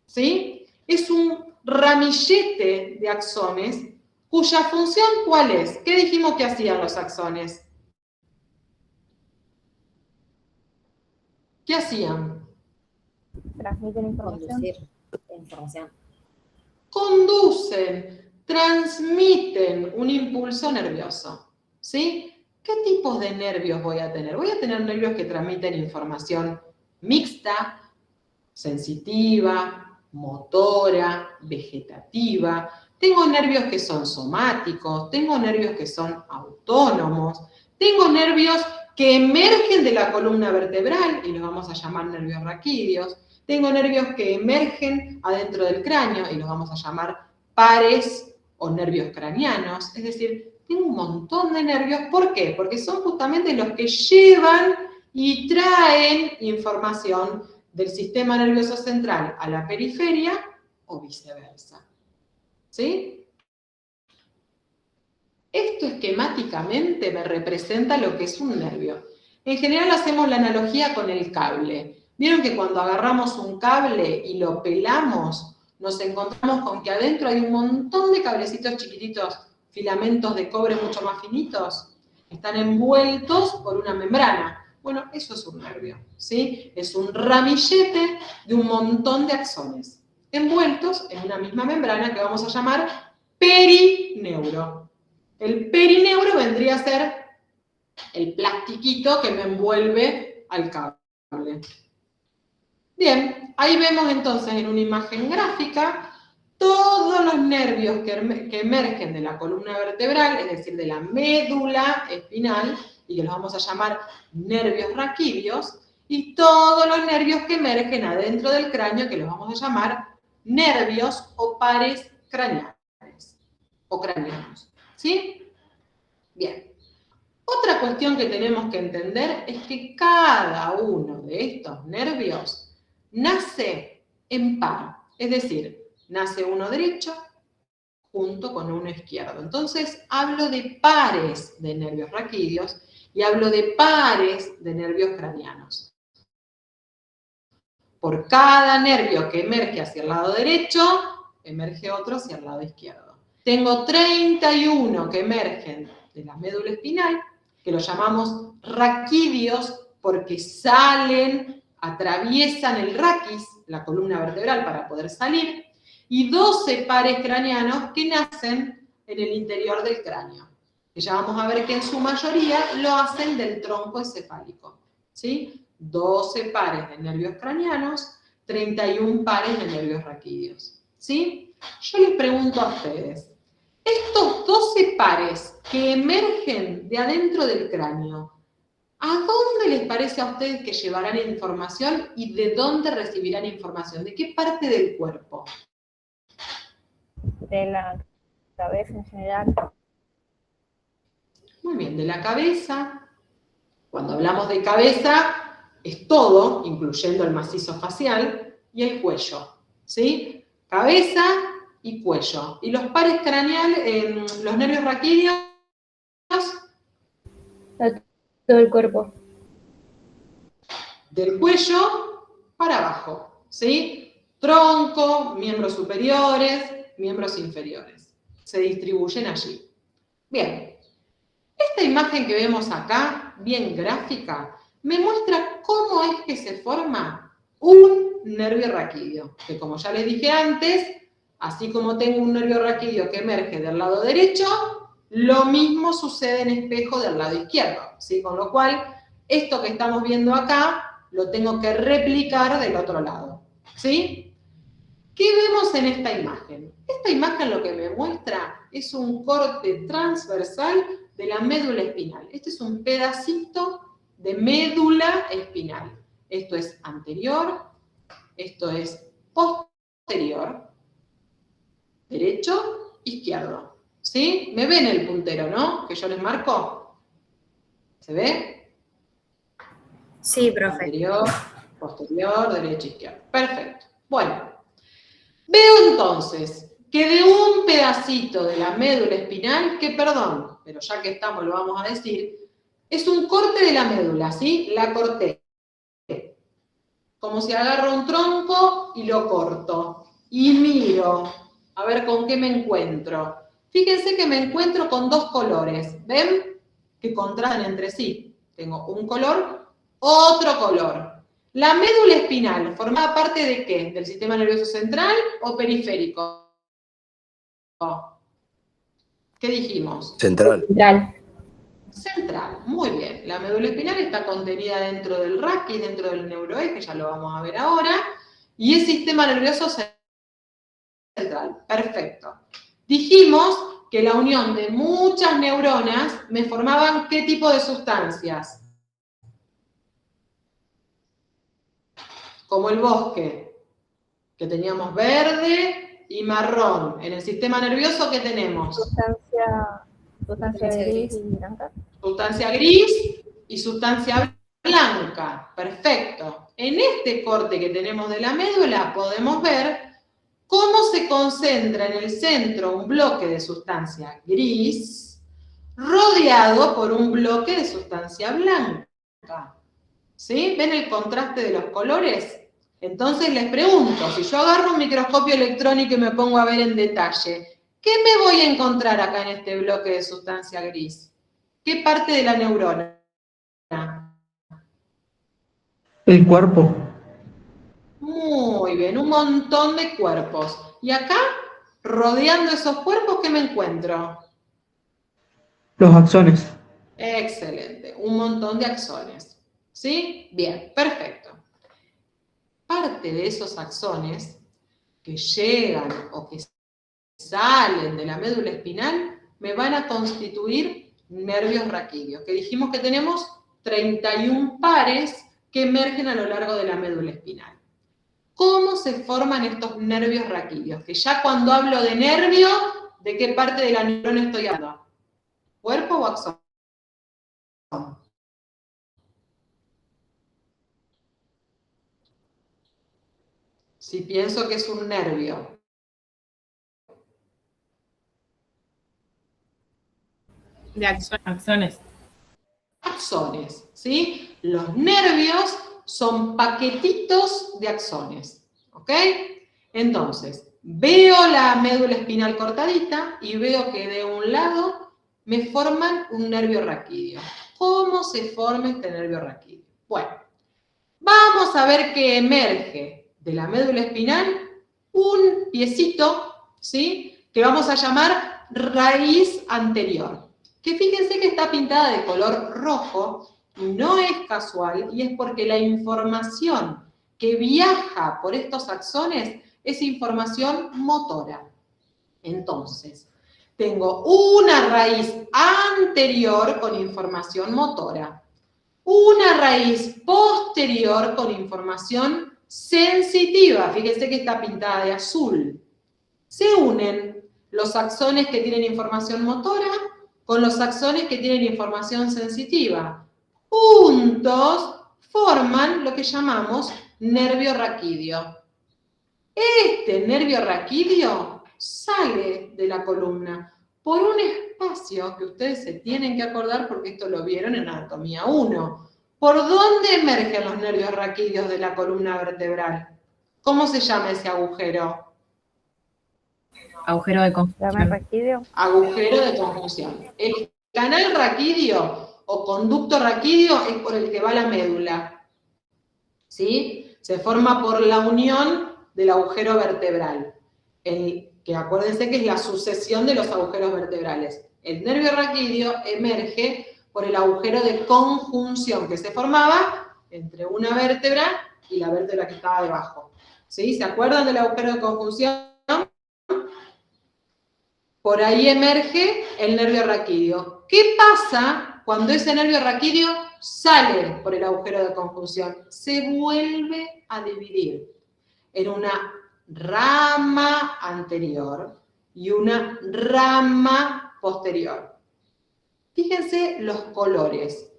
¿Sí? Es un ramillete de axones cuya función, ¿cuál es? ¿Qué dijimos que hacían los axones? ¿Qué hacían? Transmiten información. Conducir la información. Conducen, transmiten un impulso nervioso. ¿Sí? ¿Qué tipos de nervios voy a tener? Voy a tener nervios que transmiten información mixta, sensitiva, motora, vegetativa. Tengo nervios que son somáticos, tengo nervios que son autónomos, tengo nervios que emergen de la columna vertebral y los vamos a llamar nervios raquídeos. Tengo nervios que emergen adentro del cráneo y los vamos a llamar pares o nervios craneanos. Es decir, tengo un montón de nervios. ¿Por qué? Porque son justamente los que llevan y traen información del sistema nervioso central a la periferia o viceversa. ¿Sí? Esto esquemáticamente me representa lo que es un nervio. En general hacemos la analogía con el cable. ¿Vieron que cuando agarramos un cable y lo pelamos, nos encontramos con que adentro hay un montón de cablecitos chiquititos, filamentos de cobre mucho más finitos? Están envueltos por una membrana. Bueno, eso es un nervio, ¿sí? Es un ramillete de un montón de axones, envueltos en una misma membrana que vamos a llamar perineuro. El perineuro vendría a ser el plastiquito que me envuelve al cable. Bien, ahí vemos entonces en una imagen gráfica todos los nervios que emergen de la columna vertebral, es decir, de la médula espinal, y que los vamos a llamar nervios raquídeos, y todos los nervios que emergen adentro del cráneo, que los vamos a llamar nervios o pares craneales, o craneanos. ¿Sí? Bien. Otra cuestión que tenemos que entender es que cada uno de estos nervios nace en par, es decir, nace uno derecho junto con uno izquierdo. Entonces, hablo de pares de nervios raquídeos y hablo de pares de nervios craneanos. Por cada nervio que emerge hacia el lado derecho, emerge otro hacia el lado izquierdo. Tengo 31 que emergen de la médula espinal, que los llamamos raquídeos porque salen, atraviesan el raquis, la columna vertebral, para poder salir, y 12 pares craneanos que nacen en el interior del cráneo, que ya vamos a ver que en su mayoría lo hacen del tronco encefálico, ¿sí? 12 pares de nervios craneanos, 31 pares de nervios raquídeos, ¿sí? Yo les pregunto a ustedes, estos 12 pares que emergen de adentro del cráneo, ¿a dónde les parece a ustedes que llevarán información y de dónde recibirán información? ¿De qué parte del cuerpo? De la cabeza en general. Muy bien, de la cabeza. Cuando hablamos de cabeza, es todo, incluyendo el macizo facial, y el cuello, ¿sí? Cabeza y cuello. Y los pares craneales, los nervios raquídeos. Todo el cuerpo. Del cuello para abajo, ¿sí? Tronco, miembros superiores, miembros inferiores. Se distribuyen allí. Bien. Esta imagen que vemos acá, bien gráfica, me muestra cómo es que se forma un nervio raquídeo, que como ya les dije antes, así como tengo un nervio raquídeo que emerge del lado derecho, lo mismo sucede en espejo del lado izquierdo, ¿sí? Con lo cual, esto que estamos viendo acá, lo tengo que replicar del otro lado, ¿sí? ¿Qué vemos en esta imagen? Esta imagen lo que me muestra es un corte transversal de la médula espinal. Este es un pedacito de médula espinal. Esto es anterior, esto es posterior, derecho, izquierdo. ¿Sí? ¿Me ven el puntero, no? Que yo les marco. ¿Se ve? Sí, profe. Anterior, posterior, derecho, izquierdo. Perfecto. Bueno, veo entonces que de un pedacito de la médula espinal, que perdón, pero ya que estamos lo vamos a decir, es un corte de la médula, ¿sí? La corté. Como si agarro un tronco y lo corto. Y miro, a ver con qué me encuentro. Fíjense que me encuentro con dos colores, ¿ven? Que contrastan entre sí. Tengo un color, otro color. ¿La médula espinal formaba parte de qué? ¿Del sistema nervioso central o periférico? ¿Qué dijimos? Central. Central. Central, muy bien. La médula espinal está contenida dentro del raquis, dentro del neuroeje, ya lo vamos a ver ahora, y el sistema nervioso central. Perfecto. Dijimos que la unión de muchas neuronas me formaban ¿qué tipo de sustancias? Como el bosque, que teníamos verde y marrón. En el sistema nervioso, ¿qué tenemos? Sustancia gris y blanca. Sustancia gris y sustancia blanca. Perfecto. En este corte que tenemos de la médula podemos ver cómo se concentra en el centro un bloque de sustancia gris rodeado por un bloque de sustancia blanca. ¿Sí? ¿Ven el contraste de los colores? Entonces les pregunto, si yo agarro un microscopio electrónico y me pongo a ver en detalle, ¿qué me voy a encontrar acá en este bloque de sustancia gris? ¿Qué parte de la neurona? El cuerpo. Muy bien, un montón de cuerpos. Y acá, rodeando esos cuerpos, ¿qué me encuentro? Los axones. Excelente, un montón de axones. ¿Sí? Bien, perfecto. Parte de esos axones que llegan o que salen de la médula espinal me van a constituir nervios raquídeos, que dijimos que tenemos 31 pares que emergen a lo largo de la médula espinal. ¿Cómo se forman estos nervios raquídeos? Que ya cuando hablo de nervio, ¿de qué parte de la neurona estoy hablando? ¿Cuerpo o axón? Si pienso que es un nervio. De axones. Axones, ¿sí? Los nervios son paquetitos de axones, ¿ok? Entonces, veo la médula espinal cortadita y veo que de un lado me forman un nervio raquídeo. ¿Cómo se forma este nervio raquídeo? Bueno, vamos a ver que emerge de la médula espinal un piecito, ¿sí? Que vamos a llamar raíz anterior. Que fíjense que está pintada de color rojo y no es casual, y es porque la información que viaja por estos axones es información motora. Entonces, tengo una raíz anterior con información motora, una raíz posterior con información sensitiva, fíjense que está pintada de azul. Se unen los axones que tienen información motora con los axones que tienen información sensitiva. Juntos forman lo que llamamos nervio raquídeo. Este nervio raquídeo sale de la columna por un espacio que ustedes se tienen que acordar porque esto lo vieron en anatomía 1. ¿Por dónde emergen los nervios raquídeos de la columna vertebral? ¿Cómo se llama ese agujero? Agujero de confusión. Raquídeo. Agujero de conjunción. El canal raquídeo o conducto raquídeo es por el que va la médula. ¿Sí? Se forma por la unión del agujero vertebral, que acuérdense que es la sucesión de los agujeros vertebrales. El nervio raquídeo emerge por el agujero de conjunción que se formaba entre una vértebra y la vértebra que estaba debajo. ¿Sí? ¿Se acuerdan del agujero de conjunción? Por ahí emerge el nervio raquídeo. ¿Qué pasa cuando ese nervio raquídeo sale por el agujero de conjunción? Se vuelve a dividir en una rama anterior y una rama posterior. Fíjense los colores,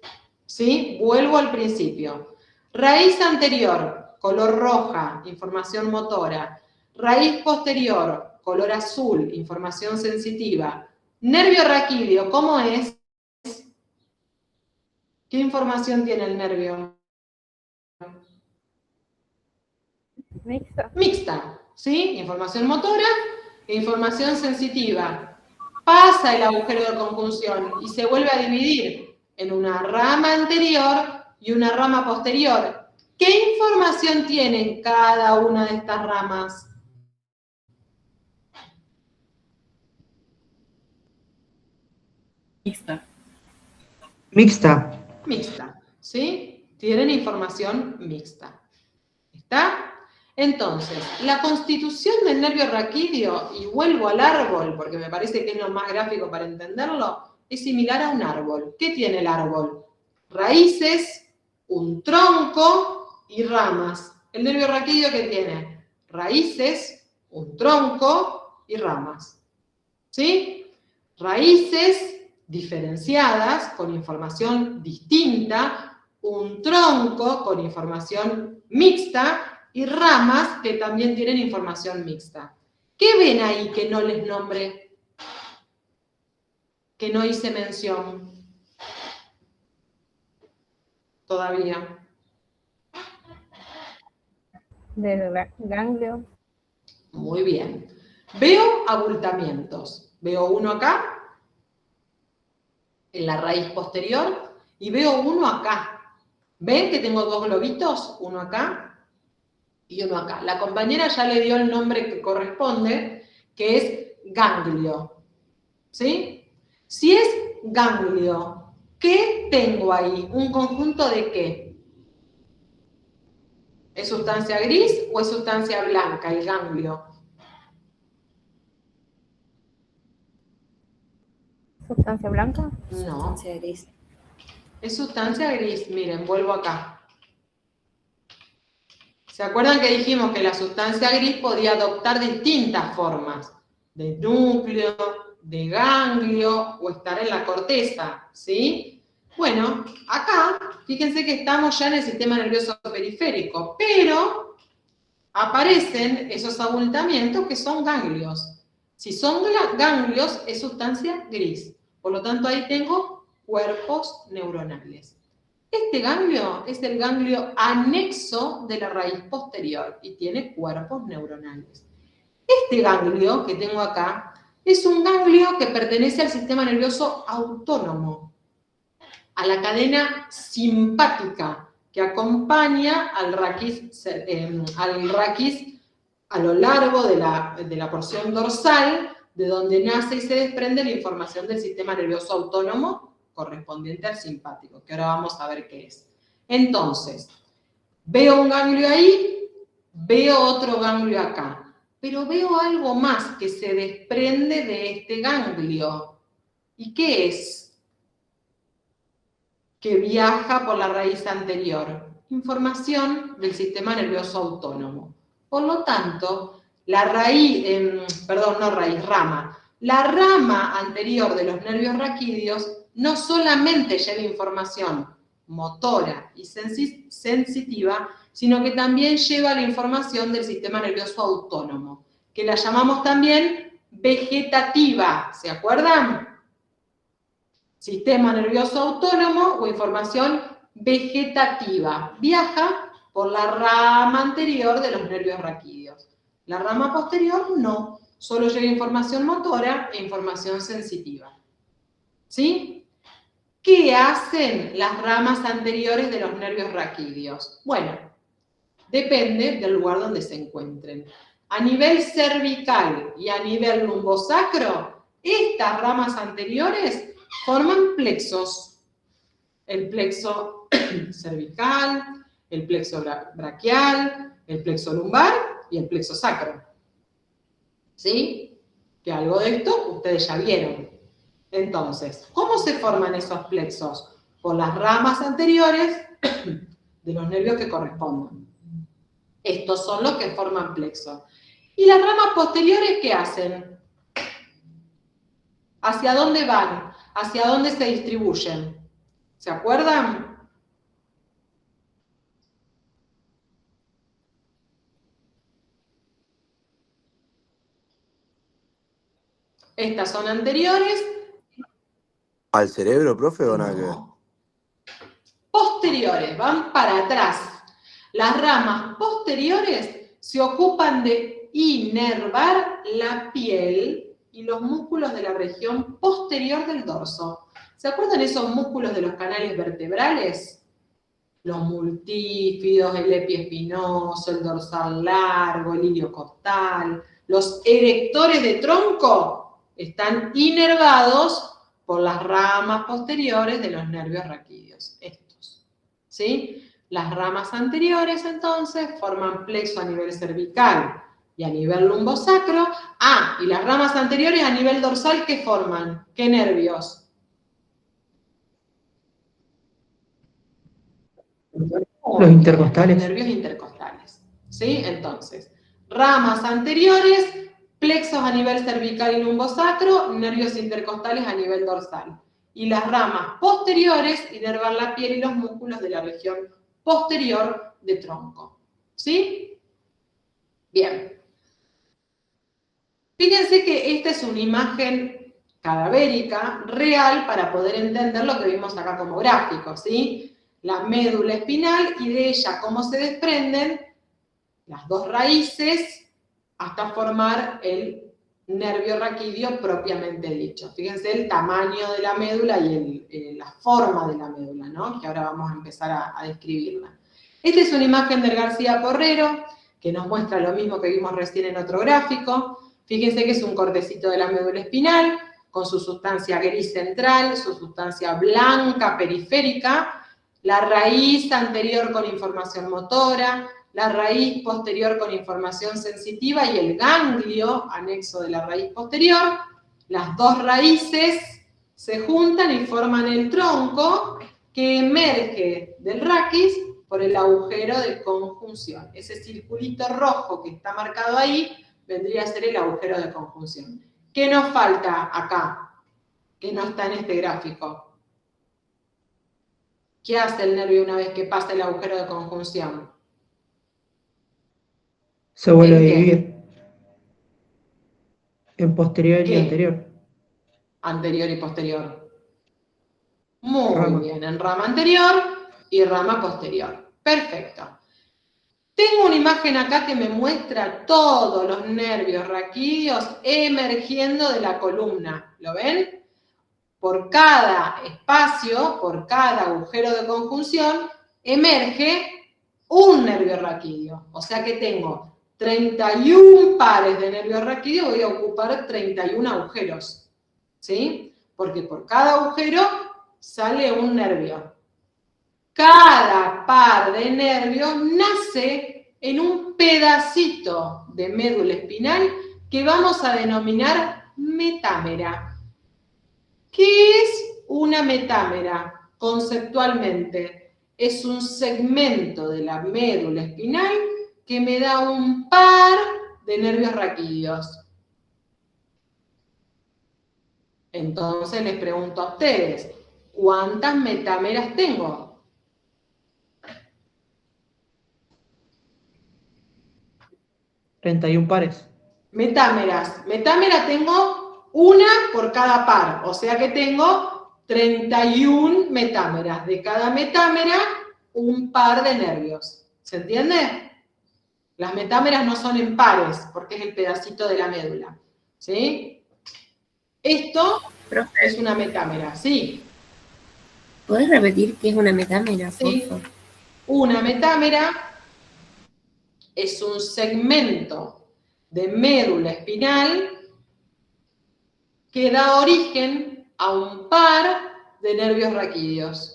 ¿sí? Vuelvo al principio. Raíz anterior, color roja, información motora. Raíz posterior, color azul, información sensitiva. Nervio raquídeo, ¿cómo es? ¿Qué información tiene el nervio? Mixta. Mixta, ¿sí? Información motora e información sensitiva. Pasa el agujero de conjunción y se vuelve a dividir en una rama anterior y una rama posterior. ¿Qué información tienen cada una de estas ramas? Mixta. Mixta. Mixta, ¿sí? Tienen información mixta. ¿Está? Entonces, la constitución del nervio raquídeo, y vuelvo al árbol, porque me parece que es lo más gráfico para entenderlo, es similar a un árbol. ¿Qué tiene el árbol? Raíces, un tronco y ramas. ¿El nervio raquídeo qué tiene? Raíces, un tronco y ramas. ¿Sí? Raíces diferenciadas, con información distinta, un tronco con información mixta y ramas que también tienen información mixta. ¿Qué ven ahí que no les nombré? Que no hice mención todavía. Del ganglio. Muy bien. Veo abultamientos. Veo uno acá, en la raíz posterior, y veo uno acá. ¿Ven que tengo dos globitos? Uno acá y uno acá. La compañera ya le dio el nombre que corresponde, que es ganglio. ¿Sí? Si es ganglio, ¿qué tengo ahí? ¿Un conjunto de qué? ¿Es sustancia gris o es sustancia blanca el ganglio? ¿Sustancia blanca? No. Sustancia gris. Es sustancia gris. Miren, vuelvo acá. ¿Se acuerdan que dijimos que la sustancia gris podía adoptar distintas formas? De núcleo, de ganglio o estar en la corteza, ¿sí? Bueno, acá, fíjense que estamos ya en el sistema nervioso periférico, pero aparecen esos abultamientos que son ganglios. Si son ganglios, es sustancia gris. Por lo tanto, ahí tengo cuerpos neuronales. Este ganglio es el ganglio anexo de la raíz posterior y tiene cuerpos neuronales. Este ganglio que tengo acá es un ganglio que pertenece al sistema nervioso autónomo, a la cadena simpática que acompaña al raquis a lo largo de la porción dorsal, de donde nace y se desprende la información del sistema nervioso autónomo correspondiente al simpático, que ahora vamos a ver qué es. Entonces, veo un ganglio ahí, veo otro ganglio acá, pero veo algo más que se desprende de este ganglio. ¿Y qué es? Que viaja por la raíz anterior. Información del sistema nervioso autónomo. Por lo tanto, la rama. La rama anterior de los nervios raquídeos no solamente lleva información motora y sensitiva, sino que también lleva la información del sistema nervioso autónomo, que la llamamos también vegetativa, ¿se acuerdan? Sistema nervioso autónomo o información vegetativa. Viaja por la rama anterior de los nervios raquídeos. La rama posterior no, solo lleva información motora e información sensitiva. ¿Sí? ¿Qué hacen las ramas anteriores de los nervios raquídeos? Bueno, depende del lugar donde se encuentren. A nivel cervical y a nivel lumbosacro, estas ramas anteriores forman plexos. El plexo cervical, el plexo braquial, el plexo lumbar y el plexo sacro. ¿Sí? Que algo de esto ustedes ya vieron. Entonces, ¿cómo se forman esos plexos? Por las ramas anteriores de los nervios que correspondan. Estos son los que forman plexo. ¿Y las ramas posteriores qué hacen? ¿Hacia dónde van? ¿Hacia dónde se distribuyen? ¿Se acuerdan? Estas son anteriores. ¿Al cerebro, profe, o nada que ver? Posteriores, van para atrás. Las ramas posteriores se ocupan de inervar la piel y los músculos de la región posterior del dorso. ¿Se acuerdan esos músculos de los canales vertebrales? Los multífidos, el epiespinoso, el dorsal largo, el iliocostal, los erectores de tronco están inervados por las ramas posteriores de los nervios raquídeos, estos, ¿sí? Las ramas anteriores, entonces, forman plexo a nivel cervical y a nivel lumbosacro. Ah, y las ramas anteriores a nivel dorsal, ¿qué forman? ¿Qué nervios? Los intercostales. Nervios intercostales, ¿sí? Entonces, ramas anteriores, plexos a nivel cervical y lumbosacro, nervios intercostales a nivel dorsal. Y las ramas posteriores inervan la piel y los músculos de la región posterior de tronco. ¿Sí? Bien. Fíjense que esta es una imagen cadavérica real para poder entender lo que vimos acá como gráfico, ¿sí? La médula espinal y de ella cómo se desprenden las dos raíces hasta formar el nervio raquídeo propiamente dicho. Fíjense el tamaño de la médula y la forma de la médula, ¿no? Que ahora vamos a empezar a describirla. Esta es una imagen del García Porrero, que nos muestra lo mismo que vimos recién en otro gráfico. Fíjense que es un cortecito de la médula espinal, con su sustancia gris central, su sustancia blanca periférica, la raíz anterior con información motora, la raíz posterior con información sensitiva y el ganglio anexo de la raíz posterior. Las dos raíces se juntan y forman el tronco que emerge del raquis por el agujero de conjunción. Ese circulito rojo que está marcado ahí vendría a ser el agujero de conjunción. ¿Qué nos falta acá? Que no está en este gráfico. ¿Qué hace el nervio una vez que pasa el agujero de conjunción? Se vuelve a ¿En qué? dividir. En posterior y ¿Qué? anterior. Anterior y posterior. Muy Rama. bien, en rama anterior y rama posterior. Perfecto. Tengo una imagen acá que me muestra todos los nervios raquídeos emergiendo de la columna. ¿Lo ven? Por cada espacio, por cada agujero de conjunción, emerge un nervio raquídeo. O sea que tengo 31 pares de nervios raquídeos, voy a ocupar 31 agujeros. ¿Sí? Porque por cada agujero sale un nervio. Cada par de nervios nace en un pedacito de médula espinal que vamos a denominar metámera. ¿Qué es una metámera? Conceptualmente, es un segmento de la médula espinal que me da un par de nervios raquídeos. Entonces les pregunto a ustedes, ¿cuántas metámeras tengo? ¿31 pares? Metámeras. Metámera tengo una por cada par, o sea que tengo 31 metámeras. De cada metámera, un par de nervios. ¿Se entiende? Las metámeras no son en pares, porque es el pedacito de la médula. ¿Sí? Esto es una metámera, ¿sí? ¿Podés repetir qué es una metámera, por Sí. favor? Una metámera es un segmento de médula espinal que da origen a un par de nervios raquídeos.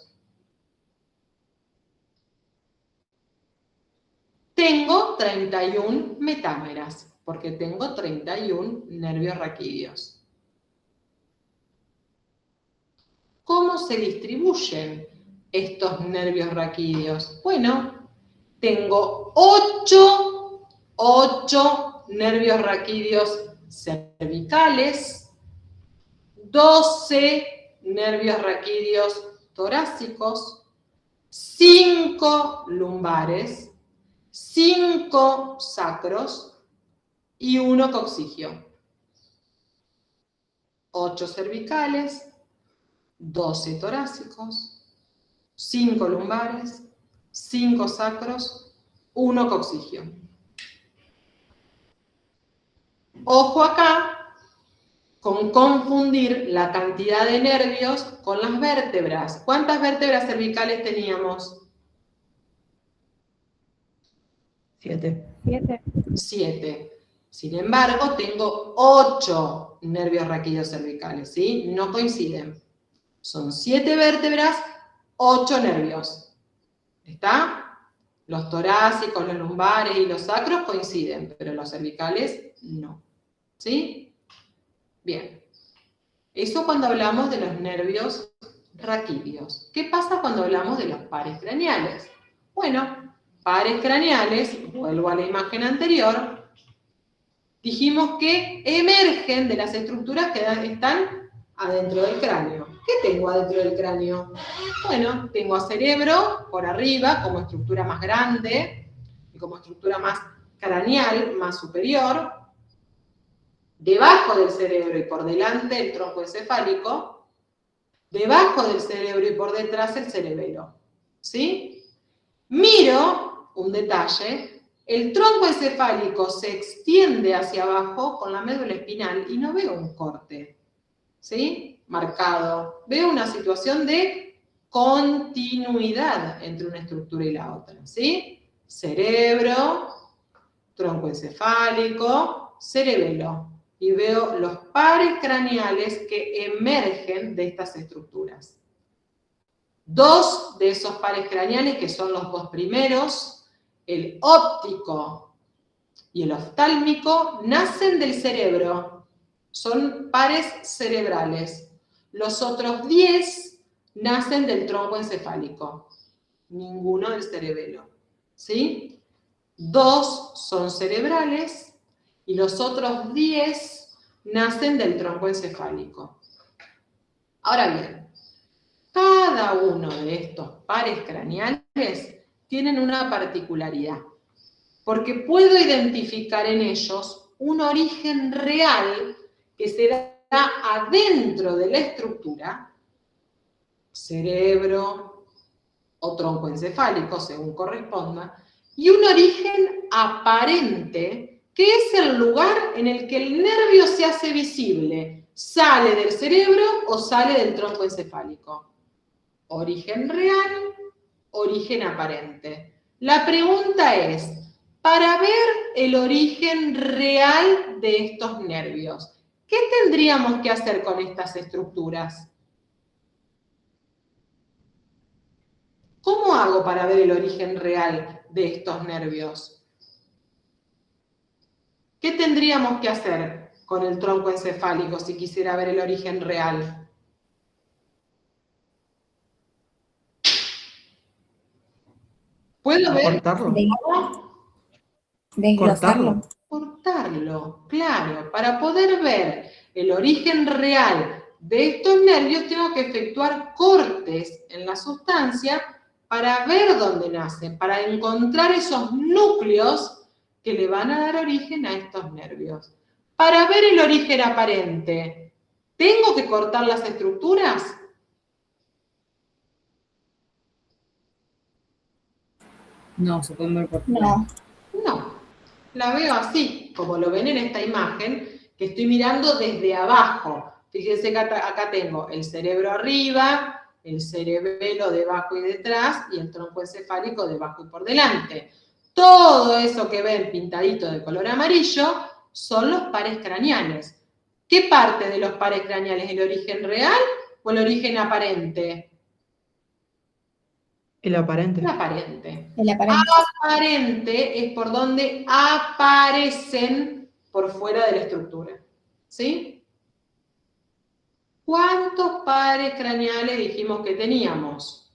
Tengo 31 metámeras, porque tengo 31 nervios raquídeos. ¿Cómo se distribuyen estos nervios raquídeos? Bueno, tengo 8 nervios raquídeos cervicales, 12 nervios raquídeos torácicos, 5 lumbares, 5 sacros y 1 coxigio. 8 cervicales, 12 torácicos, 5 lumbares, 5 sacros, 1 coxigio. Ojo acá con confundir la cantidad de nervios con las vértebras. ¿Cuántas vértebras cervicales teníamos? 7. 7. Sin embargo, tengo 8 nervios raquídeos cervicales, ¿sí? No coinciden. Son 7 vértebras, 8 nervios. ¿Está? Los torácicos, los lumbares y los sacros coinciden, pero los cervicales no. ¿Sí? Bien. Eso cuando hablamos de los nervios raquídeos. ¿Qué pasa cuando hablamos de los pares craneales? Bueno, pares craneales, vuelvo a la imagen anterior, dijimos que emergen de las estructuras que están adentro del cráneo. ¿Qué tengo adentro del cráneo? Bueno, tengo a cerebro por arriba como estructura más grande y como estructura más craneal, más superior. Debajo del cerebro y por delante el tronco encefálico. Debajo del cerebro y por detrás el cerebelo. ¿Sí? Miro un detalle. El tronco encefálico se extiende hacia abajo con la médula espinal y no veo un corte, ¿sí? Marcado. Veo una situación de continuidad entre una estructura y la otra, ¿sí? Cerebro, tronco encefálico, cerebelo. Y veo los pares craneales que emergen de estas estructuras. 2 de esos pares craneales, que son los 2 primeros, el óptico y el oftálmico, nacen del cerebro. Son pares cerebrales. Los otros 10 nacen del tronco encefálico. Ninguno del cerebelo. ¿Sí? 2 son cerebrales y los otros 10 nacen del tronco encefálico. Ahora bien, cada uno de estos pares craneales tienen una particularidad, porque puedo identificar en ellos un origen real que se da adentro de la estructura, cerebro o tronco encefálico, según corresponda, y un origen aparente, que es el lugar en el que el nervio se hace visible, sale del cerebro o sale del tronco encefálico. Origen real, origen aparente. La pregunta es, para ver el origen real de estos nervios, ¿qué tendríamos que hacer con estas estructuras? ¿Cómo hago para ver el origen real de estos nervios? ¿Qué tendríamos que hacer con el tronco encefálico si quisiera ver el origen real? ¿Puedo ver? Cortarlo. Desglosarlo. Cortarlo, claro. Para poder ver el origen real de estos nervios tengo que efectuar cortes en la sustancia para ver dónde nacen, para encontrar esos núcleos que le van a dar origen a estos nervios. Para ver el origen aparente, ¿tengo que cortar las estructuras? No, se pueden ver por fuera. No, la veo así, como lo ven en esta imagen, que estoy mirando desde abajo. Fíjense que acá tengo el cerebro arriba, el cerebelo debajo y detrás, y el tronco encefálico debajo y por delante. Todo eso que ven pintadito de color amarillo son los pares craneales. ¿Qué parte de los pares craneales? ¿El origen real o el origen aparente? El aparente. El aparente. El aparente. Aparente es por donde aparecen por fuera de la estructura. ¿Sí? ¿Cuántos pares craneales dijimos que teníamos?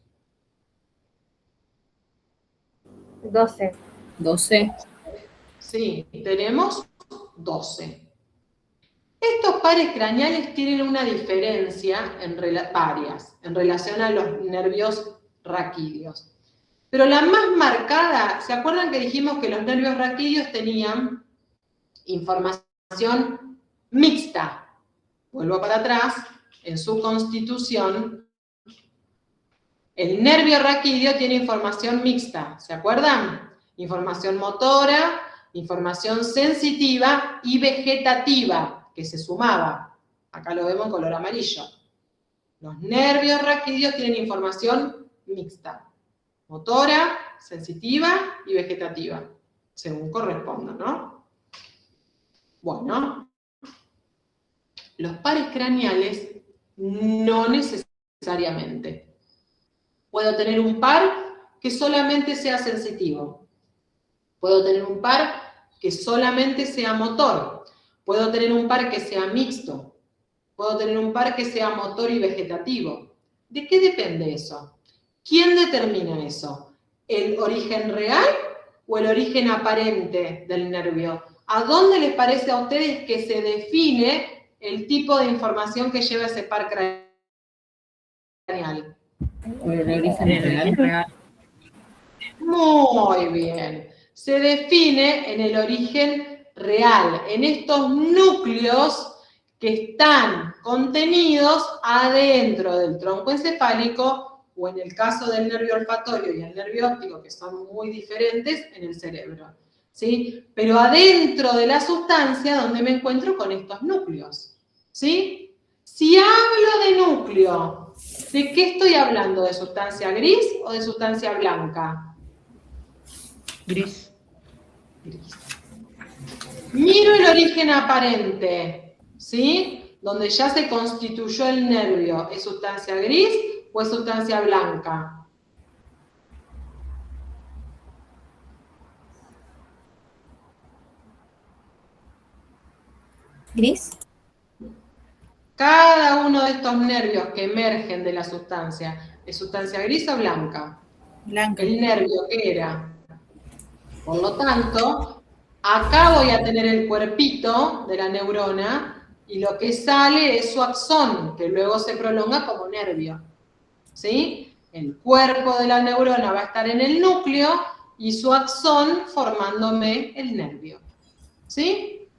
12. 12. Sí, tenemos 12. Estos pares craneales tienen una diferencia, varias, en relación a los nervios raquídeos. Pero la más marcada, ¿se acuerdan que dijimos que los nervios raquídeos tenían información mixta? Vuelvo para atrás, en su constitución, el nervio raquídeo tiene información mixta, ¿se acuerdan? Información motora, información sensitiva y vegetativa, que se sumaba. Acá lo vemos en color amarillo. Los nervios raquídeos tienen información mixta. Motora, sensitiva y vegetativa, según corresponda, ¿no? Bueno, los pares craneales no necesariamente. Puedo tener un par que solamente sea sensitivo. Puedo tener un par que solamente sea motor. Puedo tener un par que sea mixto. Puedo tener un par que sea motor y vegetativo. ¿De qué depende eso? ¿Quién determina eso? ¿El origen real o el origen aparente del nervio? ¿A dónde les parece a ustedes que se define el tipo de información que lleva ese par craneal? O el origen real. Muy bien. Se define en el origen real, en estos núcleos que están contenidos adentro del tronco encefálico, o en el caso del nervio olfatorio y el nervio óptico, que son muy diferentes, en el cerebro. ¿Sí? Pero adentro de la sustancia donde me encuentro con estos núcleos. ¿Sí? Si hablo de núcleo, ¿de qué estoy hablando? ¿De sustancia gris o de sustancia blanca? Gris. Gris. Miro el origen aparente, ¿sí? Donde ya se constituyó el nervio. ¿Es sustancia gris o es sustancia blanca? ¿Gris? Cada uno de estos nervios que emergen de la sustancia, ¿es sustancia gris o blanca? Blanca. El nervio, ¿qué era? Por lo tanto, acá voy a tener el cuerpito de la neurona y lo que sale es su axón, que luego se prolonga como nervio. ¿Sí? El cuerpo de la neurona va a estar en el núcleo y su axón formándome el nervio. ¿Sí?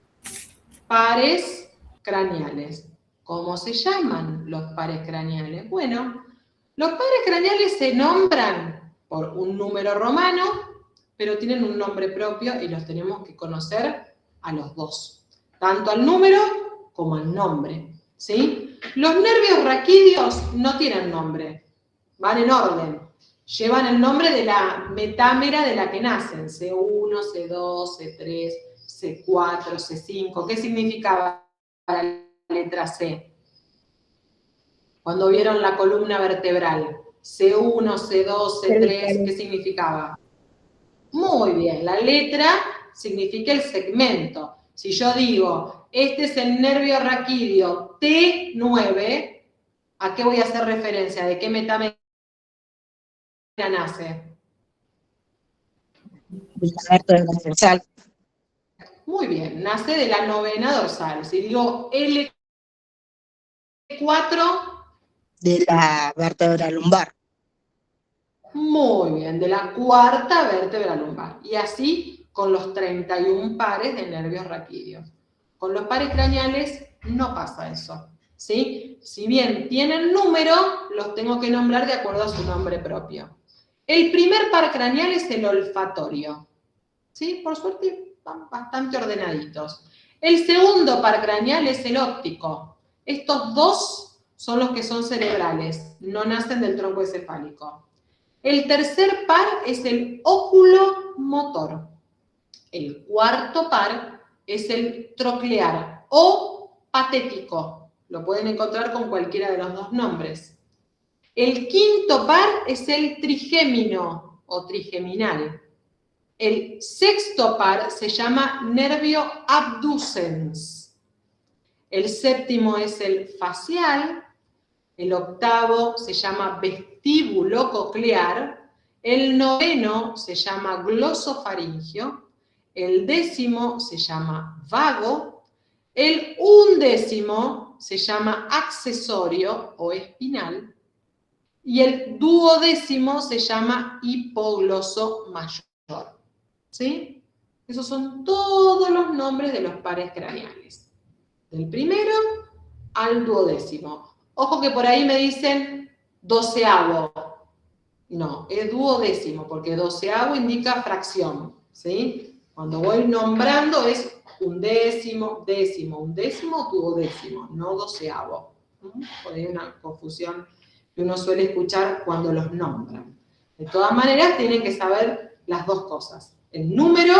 Pares craneales. ¿Cómo se llaman los pares craneales? Bueno, los pares craneales se nombran por un número romano, pero tienen un nombre propio y los tenemos que conocer a los dos. Tanto al número como al nombre. ¿Sí? Los nervios raquídeos no tienen nombre, van en orden. Llevan el nombre de la metámera de la que nacen. C1, C2, C3, C4, C5. ¿Qué significaba la letra C? Cuando vieron la columna vertebral. C1, C2, C3, ¿qué significaba? Muy bien, la letra significa el segmento. Si yo digo, este es el nervio raquídeo T9, ¿a qué voy a hacer referencia? ¿De qué metámera nace? La vértebra dorsal. Muy bien, nace de la novena dorsal. Si digo L4, De la vértebra lumbar. muy bien, de la cuarta vértebra lumbar. Y así con los 31 pares de nervios raquídeos. Con los pares craneales no pasa eso, ¿sí? Si bien tienen número, los tengo que nombrar de acuerdo a su nombre propio. El primer par craneal es el olfatorio, ¿sí? Por suerte van bastante ordenaditos. El segundo par craneal es el óptico. Estos dos son los que son cerebrales, no nacen del tronco encefálico. El tercer par es el óculo motor. El cuarto par es el troclear o patético. Lo pueden encontrar con cualquiera de los dos nombres. El quinto par es el trigémino o trigeminal. El sexto par se llama nervio abducens. El séptimo es el facial. El octavo se llama vestíbulo coclear. El noveno se llama glosofaringio. El décimo se llama vago. El undécimo se llama accesorio o espinal. Y el duodécimo se llama hipogloso mayor. ¿Sí? Esos son todos los nombres de los pares craneales. Del primero al duodécimo. Ojo que por ahí me dicen doceavo. No, es duodécimo, porque doceavo indica fracción. ¿Sí? Cuando voy nombrando es undécimo, décimo, undécimo, duodécimo, no doceavo. Por ahí hay una confusión que uno suele escuchar cuando los nombran. De todas maneras, tienen que saber las dos cosas. El número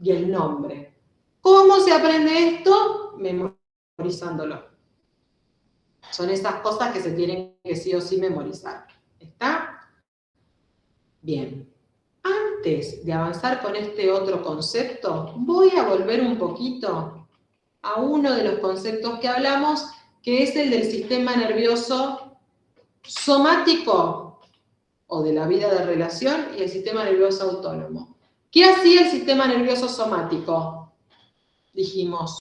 y el nombre. ¿Cómo se aprende esto? Memorizándolo. Son esas cosas que se tienen que sí o sí memorizar. ¿Está? Bien. Antes de avanzar con este otro concepto, voy a volver un poquito a uno de los conceptos que hablamos, que es el del sistema nervioso somático, o de la vida de relación, y el sistema nervioso autónomo. ¿Qué hacía el sistema nervioso somático? Dijimos.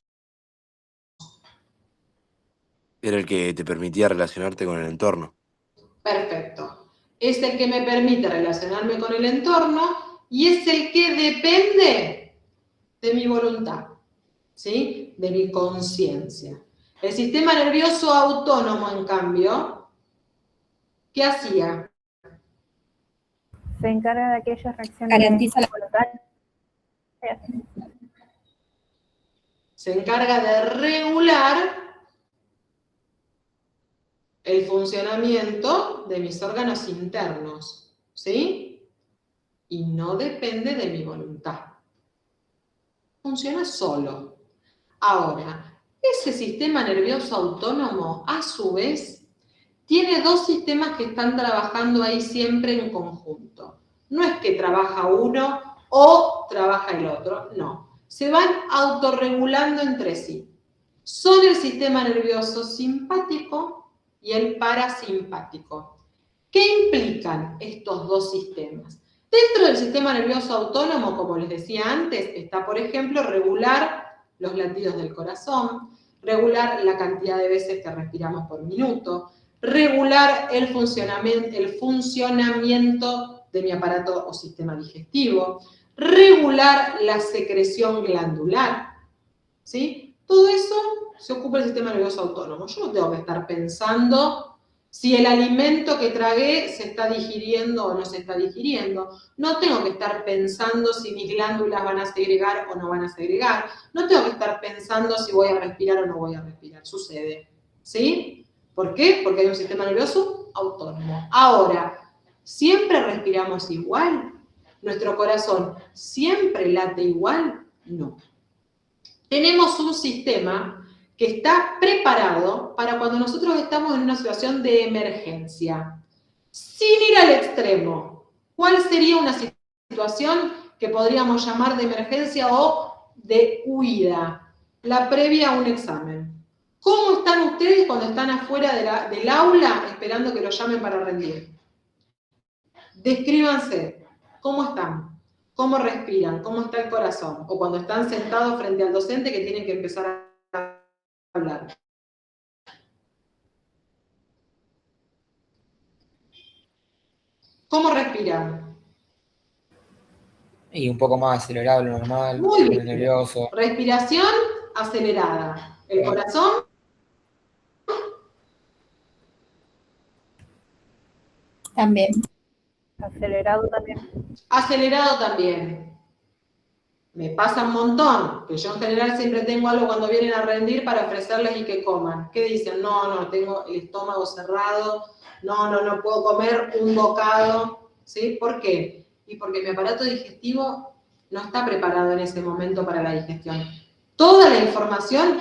Era el que te permitía relacionarte con el entorno. Perfecto. Es el que me permite relacionarme con el entorno y es el que depende de mi voluntad, ¿sí? De mi conciencia. El sistema nervioso autónomo, en cambio, ¿qué hacía? Se encarga de aquellas reacciones Garantiza la voluntarias. Se encarga de regular el funcionamiento de mis órganos internos, ¿sí? Y no depende de mi voluntad. Funciona solo. Ahora, ese sistema nervioso autónomo, a su vez, tiene dos sistemas que están trabajando ahí siempre en conjunto. No es que trabaja uno o trabaja el otro, no. Se van autorregulando entre sí. Son el sistema nervioso simpático y el parasimpático. ¿Qué implican estos dos sistemas? Dentro del sistema nervioso autónomo, como les decía antes, está, por ejemplo, regular los latidos del corazón, regular la cantidad de veces que respiramos por minuto, regular el funcionamiento de mi aparato o sistema digestivo, regular la secreción glandular, ¿sí? Todo eso se ocupa el sistema nervioso autónomo. Yo no tengo que estar pensando si el alimento que tragué se está digiriendo o no se está digiriendo. No tengo que estar pensando si mis glándulas van a segregar o no van a segregar. No tengo que estar pensando si voy a respirar o no voy a respirar. Sucede, ¿sí? ¿Por qué? Porque hay un sistema nervioso autónomo. Ahora, ¿siempre respiramos igual? ¿Nuestro corazón siempre late igual? No. Tenemos un sistema que está preparado para cuando nosotros estamos en una situación de emergencia. Sin ir al extremo, ¿cuál sería una situación que podríamos llamar de emergencia o de huida? La previa a un examen. ¿Cómo están ustedes cuando están afuera del aula esperando que los llamen para rendir? Descríbanse. ¿Cómo están? ¿Cómo respiran? ¿Cómo está el corazón? O cuando están sentados frente al docente que tienen que empezar a hablar. ¿Cómo respiran? Y un poco más acelerado de lo normal, Muy bien. nervioso. Respiración acelerada. El Bien. corazón También. Acelerado también. acelerado también. Me pasa un montón, que yo en general siempre tengo algo cuando vienen a rendir para ofrecerles y que coman. ¿Qué dicen? No, tengo el estómago cerrado, no puedo comer un bocado, ¿sí? ¿Por qué? Y porque mi aparato digestivo no está preparado en ese momento para la digestión. Toda la información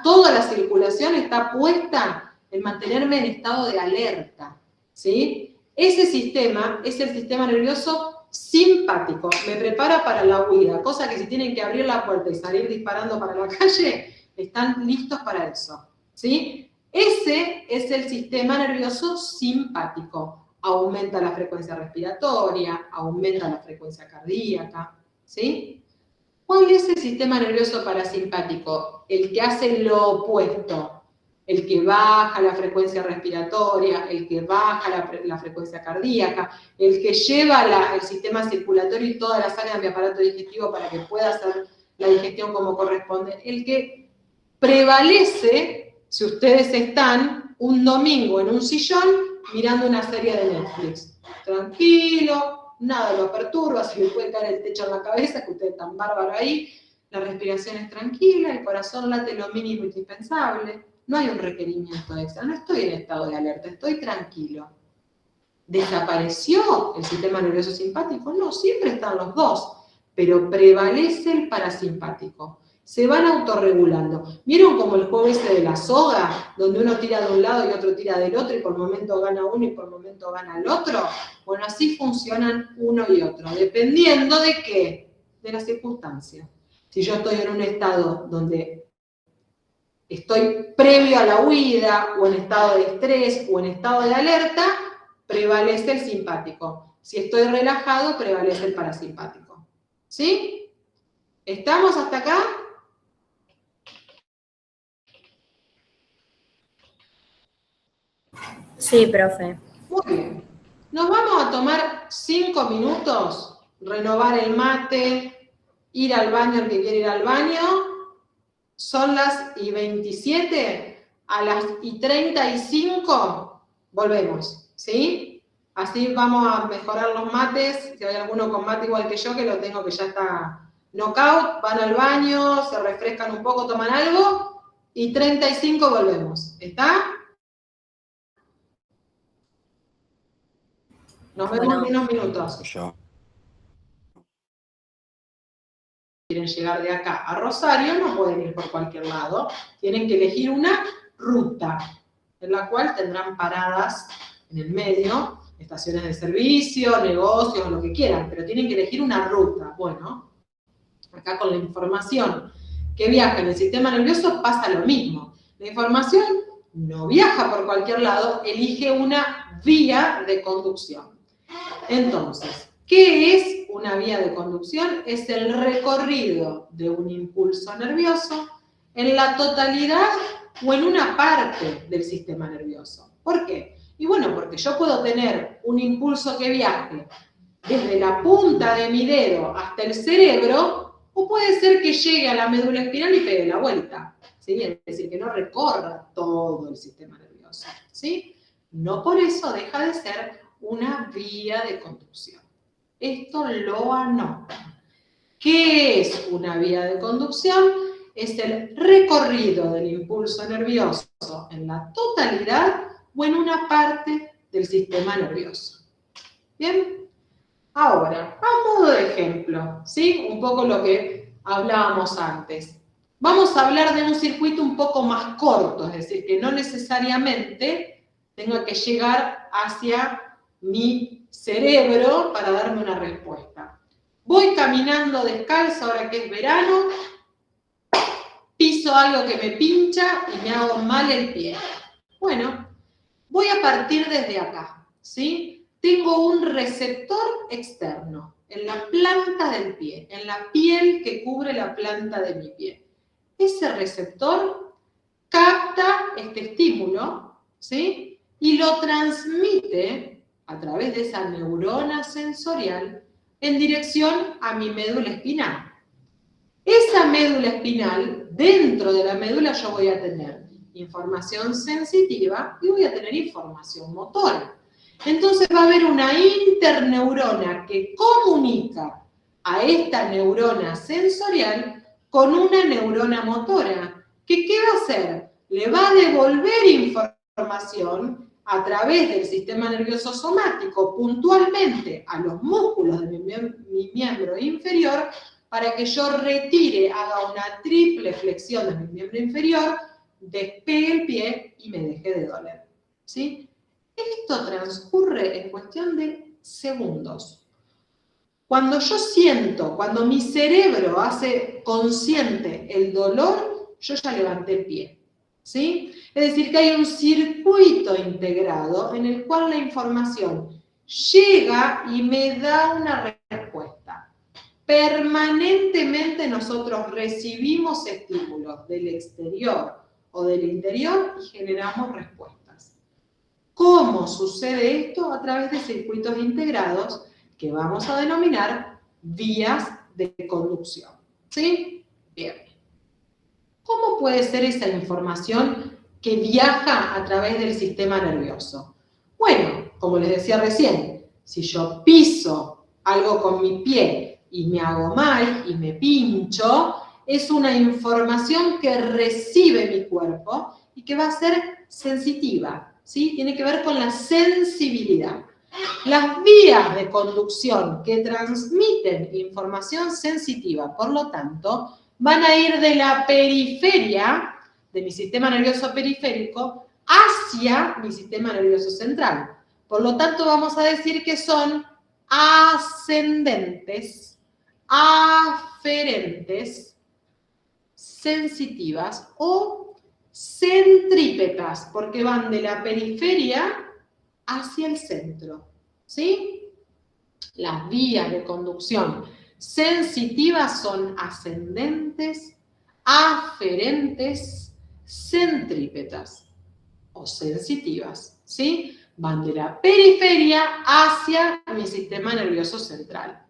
toda la circulación está puesta en mantenerme en estado de alerta, ¿sí? Ese sistema es el sistema nervioso simpático, me prepara para la huida, cosa que si tienen que abrir la puerta y salir disparando para la calle, están listos para eso, ¿sí? Ese es el sistema nervioso simpático. Aumenta la frecuencia respiratoria, aumenta la frecuencia cardíaca, ¿sí? ¿Cuál es el sistema nervioso parasimpático? El que hace lo opuesto, el que baja la frecuencia respiratoria, el que baja la frecuencia cardíaca, el que lleva el sistema circulatorio y toda la sangre a mi aparato digestivo para que pueda hacer la digestión como corresponde, el que prevalece si ustedes están un domingo en un sillón mirando una serie de Netflix. Tranquilo, nada lo perturba, se le puede caer el techo en la cabeza, que usted es tan bárbaro ahí, la respiración es tranquila, el corazón late lo mínimo indispensable, no hay un requerimiento extra, no estoy en estado de alerta, estoy tranquilo. ¿Desapareció el sistema nervioso simpático? No, siempre están los dos, pero prevalece el parasimpático. Se van autorregulando. ¿Vieron como el juego ese de la soga? Donde uno tira de un lado y otro tira del otro y por momento gana uno y por momento gana el otro. Bueno, así funcionan uno y otro, dependiendo de qué, de las circunstancias. Si yo estoy en un estado donde estoy previo a la huida, o en estado de estrés, o en estado de alerta, prevalece el simpático. Si estoy relajado, prevalece el parasimpático. ¿Sí? ¿Estamos hasta acá? Sí, profe. Muy bien. Nos vamos a tomar 5 minutos, renovar el mate, ir al baño el que quiere ir al baño. Son las 27, a las 35 volvemos, ¿sí? Así vamos a mejorar los mates. Si hay alguno con mate igual que yo, que lo tengo que ya está knockout, van al baño, se refrescan un poco, toman algo, y 35 volvemos. ¿Está? Nos vemos en unos minutos. Yo. Quieren llegar de acá a Rosario, no pueden ir por cualquier lado, tienen que elegir una ruta, en la cual tendrán paradas en el medio, estaciones de servicio, negocios, lo que quieran, pero tienen que elegir una ruta. Bueno, acá con la información que viaja en el sistema nervioso pasa lo mismo. La información no viaja por cualquier lado, elige una vía de conducción. Entonces, ¿qué es una vía de conducción? Es el recorrido de un impulso nervioso en la totalidad o en una parte del sistema nervioso. ¿Por qué? Y bueno, porque yo puedo tener un impulso que viaje desde la punta de mi dedo hasta el cerebro, o puede ser que llegue a la médula espinal y pegue la vuelta, ¿sí? Es decir, que no recorra todo el sistema nervioso, ¿sí? No por eso deja de ser una vía de conducción. Esto lo anotan. ¿Qué es una vía de conducción? Es el recorrido del impulso nervioso en la totalidad o en una parte del sistema nervioso. ¿Bien? Ahora, a modo de ejemplo, ¿sí? Un poco lo que hablábamos antes. Vamos a hablar de un circuito un poco más corto, es decir, que no necesariamente tenga que llegar hacia mi cerebro para darme una respuesta. Voy caminando descalza ahora que es verano, piso algo que me pincha y me hago mal el pie. Bueno, voy a partir desde acá, ¿sí? Tengo un receptor externo en la planta del pie, en la piel que cubre la planta de mi pie. Ese receptor capta este estímulo, ¿sí? Y lo transmite a través de esa neurona sensorial en dirección a mi médula espinal. Esa médula espinal, dentro de la médula yo voy a tener información sensitiva y voy a tener información motora. Entonces va a haber una interneurona que comunica a esta neurona sensorial con una neurona motora. ¿Qué va a hacer? Le va a devolver información a través del sistema nervioso somático, puntualmente a los músculos de mi miembro inferior, para que yo retire, haga una triple flexión de mi miembro inferior, despegue el pie y me deje de doler. ¿Sí? Esto transcurre en cuestión de segundos. Cuando yo siento, cuando mi cerebro hace consciente el dolor, yo ya levanté el pie. ¿Sí? Es decir, que hay un circuito integrado en el cual la información llega y me da una respuesta. Permanentemente nosotros recibimos estímulos del exterior o del interior y generamos respuestas. ¿Cómo sucede esto? A través de circuitos integrados que vamos a denominar vías de conducción. ¿Sí? Bien. ¿Cómo puede ser esa información que viaja a través del sistema nervioso? Bueno, como les decía recién, si yo piso algo con mi pie y me hago mal y me pincho, es una información que recibe mi cuerpo y que va a ser sensitiva, ¿sí? Tiene que ver con la sensibilidad. Las vías de conducción que transmiten información sensitiva, por lo tanto, van a ir de la periferia, de mi sistema nervioso periférico, hacia mi sistema nervioso central. Por lo tanto, vamos a decir que son ascendentes, aferentes, sensitivas o centrípetas, porque van de la periferia hacia el centro. ¿Sí? Las vías de conducción sensitivas son ascendentes, aferentes, centrípetas o sensitivas, ¿sí? Van de la periferia hacia mi sistema nervioso central.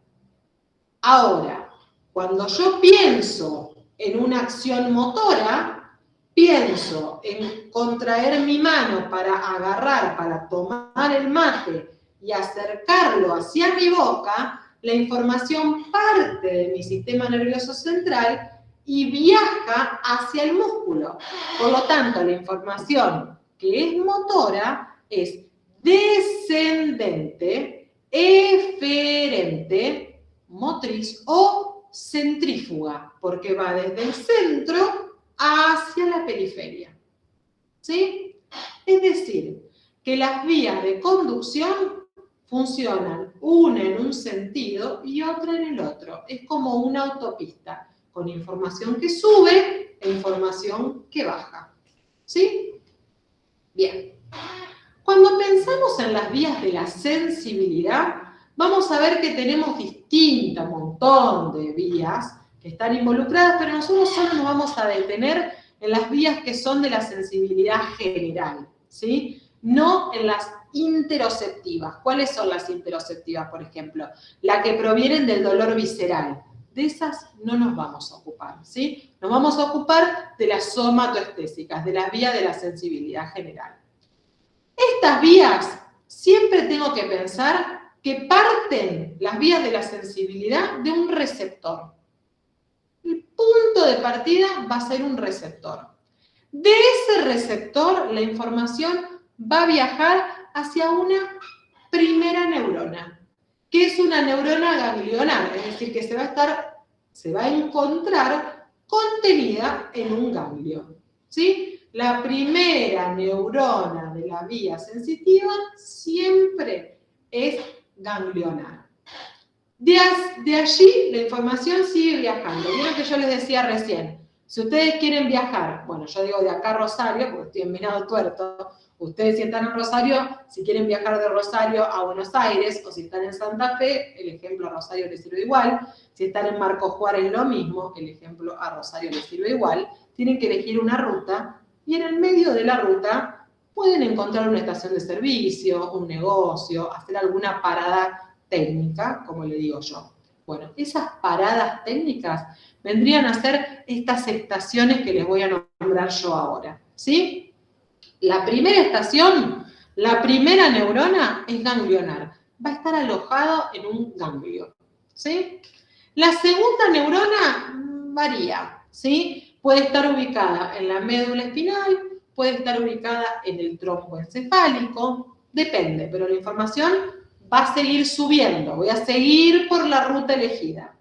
Ahora, cuando yo pienso en una acción motora, pienso en contraer mi mano para agarrar, para tomar el mate y acercarlo hacia mi boca, la información parte de mi sistema nervioso central y viaja hacia el músculo. Por lo tanto, la información que es motora es descendente, eferente, motriz o centrífuga, porque va desde el centro hacia la periferia. ¿Sí? Es decir, que las vías de conducción funcionan una en un sentido y otra en el otro. Es como una autopista, con información que sube e información que baja. ¿Sí? Bien. Cuando pensamos en las vías de la sensibilidad, vamos a ver que tenemos distintos montón de vías que están involucradas, pero nosotros solo nos vamos a detener en las vías que son de la sensibilidad general, ¿sí? No en las interoceptivas. ¿Cuáles son las interoceptivas, por ejemplo? Las que provienen del dolor visceral. De esas no nos vamos a ocupar, ¿sí? Nos vamos a ocupar de las somatoestésicas, de las vías de la sensibilidad general. Estas vías, siempre tengo que pensar que parten las vías de la sensibilidad de un receptor. El punto de partida va a ser un receptor. De ese receptor, la información va a viajar hacia una primera neurona, que es una neurona ganglionar, es decir, que se va a encontrar contenida en un ganglio, ¿sí? La primera neurona de la vía sensitiva siempre es ganglionar. De allí la información sigue viajando. Vieron que yo les decía recién, si ustedes quieren viajar, bueno, yo digo de acá a Rosario, porque estoy en Venado Tuerto, ustedes si están en Rosario, si quieren viajar de Rosario a Buenos Aires, o si están en Santa Fe, el ejemplo a Rosario les sirve igual. Si están en Marcos Juárez, lo mismo, el ejemplo a Rosario les sirve igual. Tienen que elegir una ruta, y en el medio de la ruta pueden encontrar una estación de servicio, un negocio, hacer alguna parada técnica, como le digo yo. Bueno, esas paradas técnicas vendrían a ser estas estaciones que les voy a nombrar yo ahora, ¿sí? La primera estación, la primera neurona es ganglionar. Va a estar alojado en un ganglio, ¿sí? La segunda neurona varía, ¿sí? Puede estar ubicada en la médula espinal, puede estar ubicada en el tronco encefálico, depende, pero la información va a seguir subiendo, voy a seguir por la ruta elegida.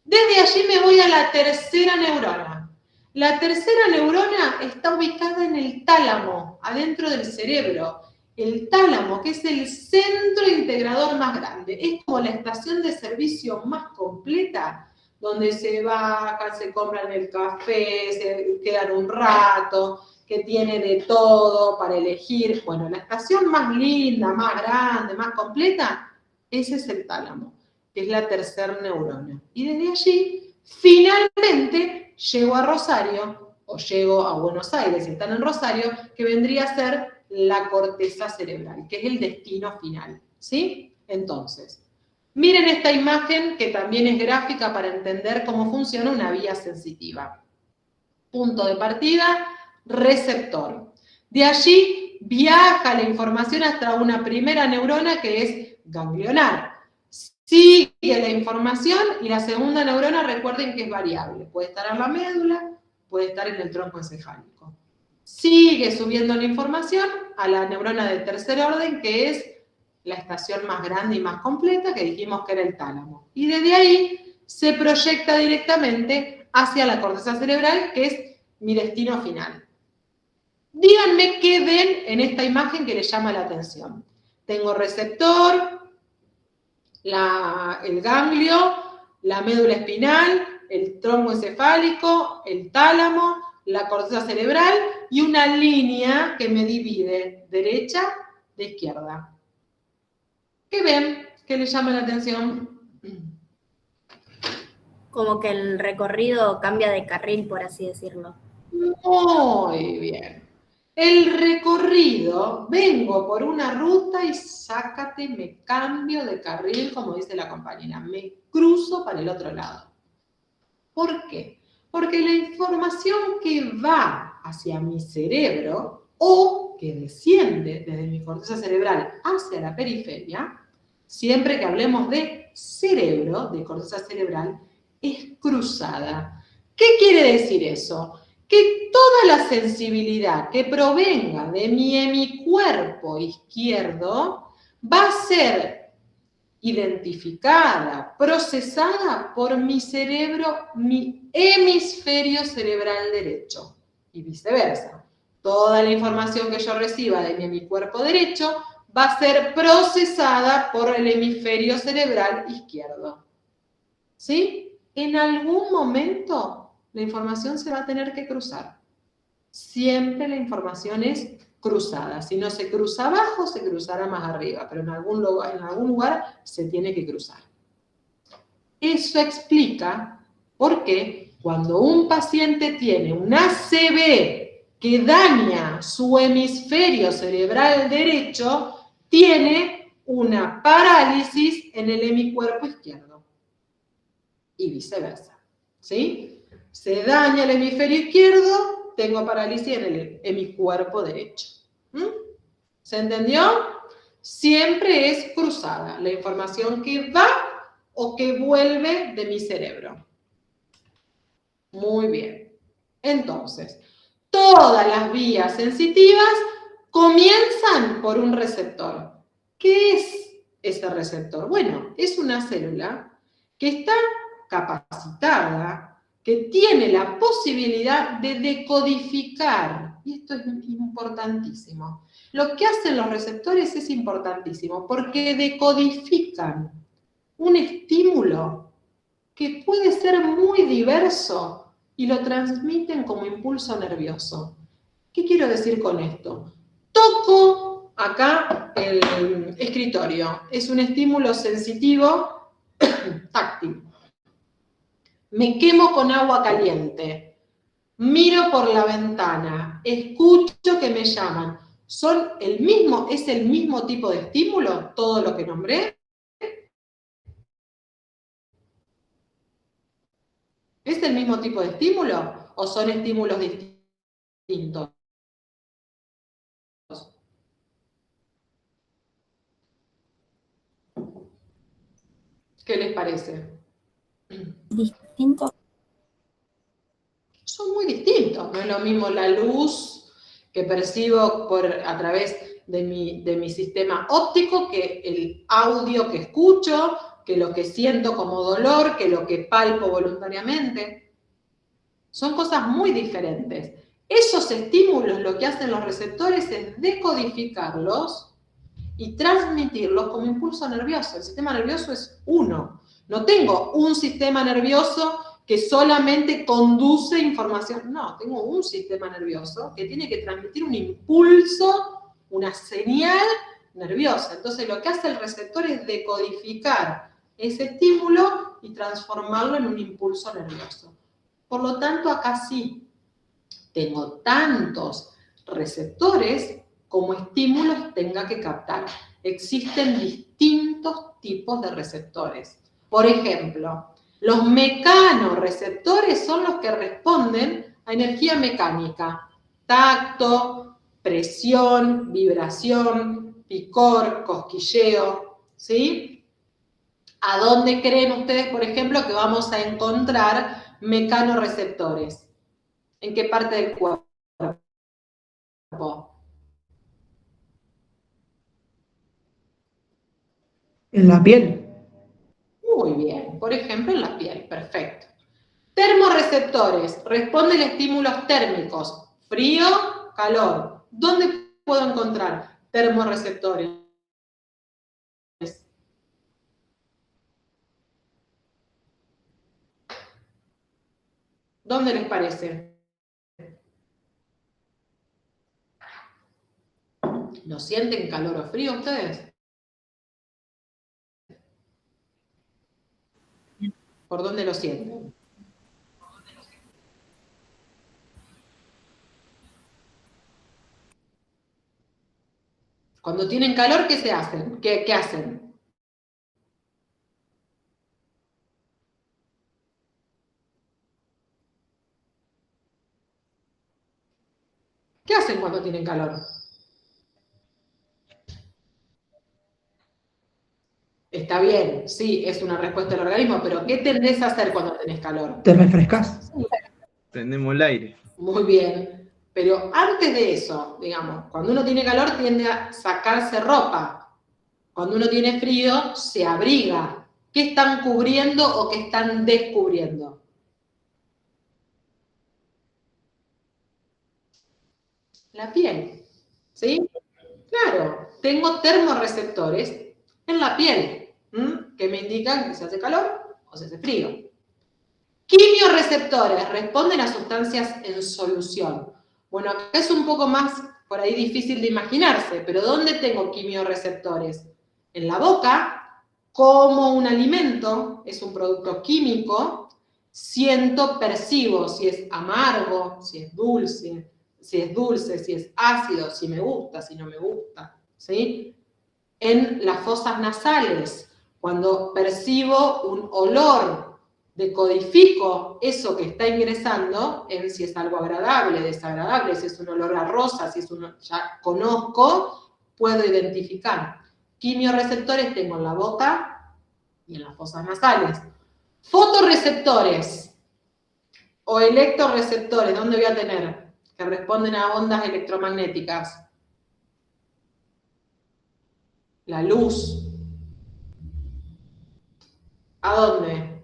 Desde allí me voy a la tercera neurona. La tercera neurona está ubicada en el tálamo, adentro del cerebro. El tálamo, que es el centro integrador más grande, es como la estación de servicio más completa, donde se bajan, se compran el café, se quedan un rato, que tiene de todo para elegir. Bueno, la estación más linda, más grande, más completa, ese es el tálamo, que es la tercera neurona. Y desde allí, finalmente, llego a Rosario, o llego a Buenos Aires, si están en Rosario, que vendría a ser la corteza cerebral, que es el destino final, ¿sí? Entonces, miren esta imagen que también es gráfica para entender cómo funciona una vía sensitiva. Punto de partida, receptor. De allí viaja la información hasta una primera neurona que es ganglionar. Sigue la información y la segunda neurona, recuerden que es variable. Puede estar en la médula, puede estar en el tronco encefálico. Sigue subiendo la información a la neurona de tercer orden, que es la estación más grande y más completa, que dijimos que era el tálamo. Y desde ahí se proyecta directamente hacia la corteza cerebral, que es mi destino final. Díganme qué ven en esta imagen que les llama la atención. Tengo receptor, el ganglio, la médula espinal, el tronco encefálico, el tálamo, la corteza cerebral y una línea que me divide derecha de izquierda. ¿Qué ven? ¿Qué les llama la atención? Como que el recorrido cambia de carril, por así decirlo. Muy bien. El recorrido, vengo por una ruta y sácate, me cambio de carril, como dice la compañera, me cruzo para el otro lado. ¿Por qué? Porque la información que va hacia mi cerebro o que desciende desde mi corteza cerebral hacia la periferia, siempre que hablemos de cerebro, de corteza cerebral, es cruzada. ¿Qué quiere decir eso? Que toda la sensibilidad que provenga de mi hemicuerpo izquierdo va a ser identificada, procesada por mi cerebro, mi hemisferio cerebral derecho y viceversa. Toda la información que yo reciba de mi hemicuerpo derecho va a ser procesada por el hemisferio cerebral izquierdo. ¿Sí? En algún momento la información se va a tener que cruzar. Siempre la información es cruzada. Si no se cruza abajo, se cruzará más arriba, pero en algún lugar se tiene que cruzar. Eso explica por qué cuando un paciente tiene un ACV que daña su hemisferio cerebral derecho, tiene una parálisis en el hemicuerpo izquierdo. Y viceversa. ¿Sí? Se daña el hemisferio izquierdo, tengo parálisis en el hemicuerpo derecho. ¿Se entendió? Siempre es cruzada la información que va o que vuelve de mi cerebro. Muy bien. Entonces, todas las vías sensitivas comienzan por un receptor. ¿Qué es ese receptor? Bueno, es una célula que está capacitada, que tiene la posibilidad de decodificar, y esto es importantísimo. Lo que hacen los receptores es importantísimo, porque decodifican un estímulo que puede ser muy diverso y lo transmiten como impulso nervioso. ¿Qué quiero decir con esto? Toco acá el escritorio, es un estímulo sensitivo táctil. Me quemo con agua caliente, miro por la ventana, escucho que me llaman. ¿Es el mismo tipo de estímulo todo lo que nombré? ¿Es el mismo tipo de estímulo o son estímulos distintos? ¿Qué les parece? Distinto. Son muy distintos. No es lo mismo la luz que percibo a través de mi sistema óptico, que el audio que escucho, que lo que siento como dolor, que lo que palpo voluntariamente. Son cosas muy diferentes. Esos estímulos, lo que hacen los receptores es decodificarlos y transmitirlos como impulso nervioso. El sistema nervioso es uno. No tengo un sistema nervioso que solamente conduce información. No, tengo un sistema nervioso que tiene que transmitir un impulso, una señal nerviosa. Entonces lo que hace el receptor es decodificar ese estímulo y transformarlo en un impulso nervioso. Por lo tanto, acá sí tengo tantos receptores como estímulos tenga que captar. Existen distintos tipos de receptores. Por ejemplo, los mecanorreceptores son los que responden a energía mecánica. Tacto, presión, vibración, picor, cosquilleo, ¿sí? ¿A dónde creen ustedes, por ejemplo, que vamos a encontrar mecanorreceptores? ¿En qué parte del cuerpo? En la piel. Muy bien, por ejemplo en la piel, perfecto. Termorreceptores, responden a estímulos térmicos, frío, calor. ¿Dónde puedo encontrar termorreceptores? ¿Dónde les parece? ¿No sienten calor o frío ustedes? ¿Por dónde lo sienten? Cuando tienen calor, ¿qué se hacen? ¿Qué hacen? ¿Qué hacen cuando tienen calor? Está bien, sí, es una respuesta del organismo, pero ¿qué tendés a hacer cuando tenés calor? ¿Te refrescas? Prendemos el aire. Muy bien, pero antes de eso, digamos, cuando uno tiene calor tiende a sacarse ropa. Cuando uno tiene frío, se abriga. ¿Qué están cubriendo o qué están descubriendo? La piel, ¿sí? Claro, tengo termorreceptores en la piel, que me indican que se hace calor o se hace frío. Quimioreceptores responden a sustancias en solución. Bueno, acá es un poco más por ahí difícil de imaginarse, pero ¿dónde tengo quimioreceptores? En la boca, como un alimento, es un producto químico, siento, percibo si es amargo, si es dulce, si es ácido, si me gusta, si no me gusta, ¿sí? En las fosas nasales, cuando percibo un olor, decodifico eso que está ingresando en si es algo agradable, desagradable, si es un olor a rosa, si es uno ya conozco, puedo identificar. Quimioreceptores tengo en la boca y en las fosas nasales. Fotorreceptores o electroreceptores, ¿dónde voy a tener? Que responden a ondas electromagnéticas. La luz. ¿A dónde?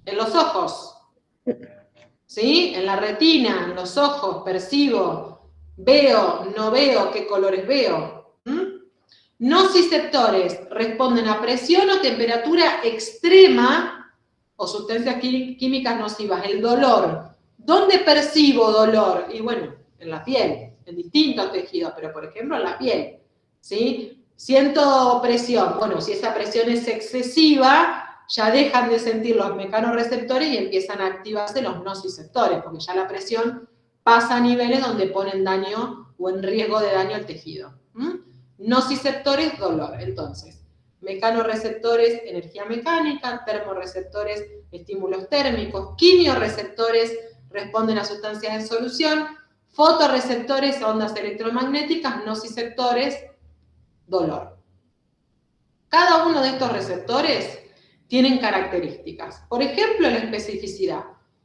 En los ojos. ¿Sí? En la retina, en los ojos, percibo, veo, no veo, qué colores veo. Nociceptores responden a presión o temperatura extrema o sustancias químicas nocivas. El dolor. ¿Dónde percibo dolor? Y bueno, en la piel, en distintos tejidos, pero por ejemplo en la piel. ¿Sí? Siento presión. Bueno, si esa presión es excesiva, ya dejan de sentir los mecanorreceptores y empiezan a activarse los nociceptores, porque ya la presión pasa a niveles donde ponen daño o en riesgo de daño al tejido. Nociceptores, dolor. Entonces, mecanorreceptores, energía mecánica, termorreceptores, estímulos térmicos, quimioreceptores, responden a sustancias en solución, fotorreceptores, ondas electromagnéticas, nociceptores, dolor. Cada uno de estos receptores tienen características. Por ejemplo, la especificidad.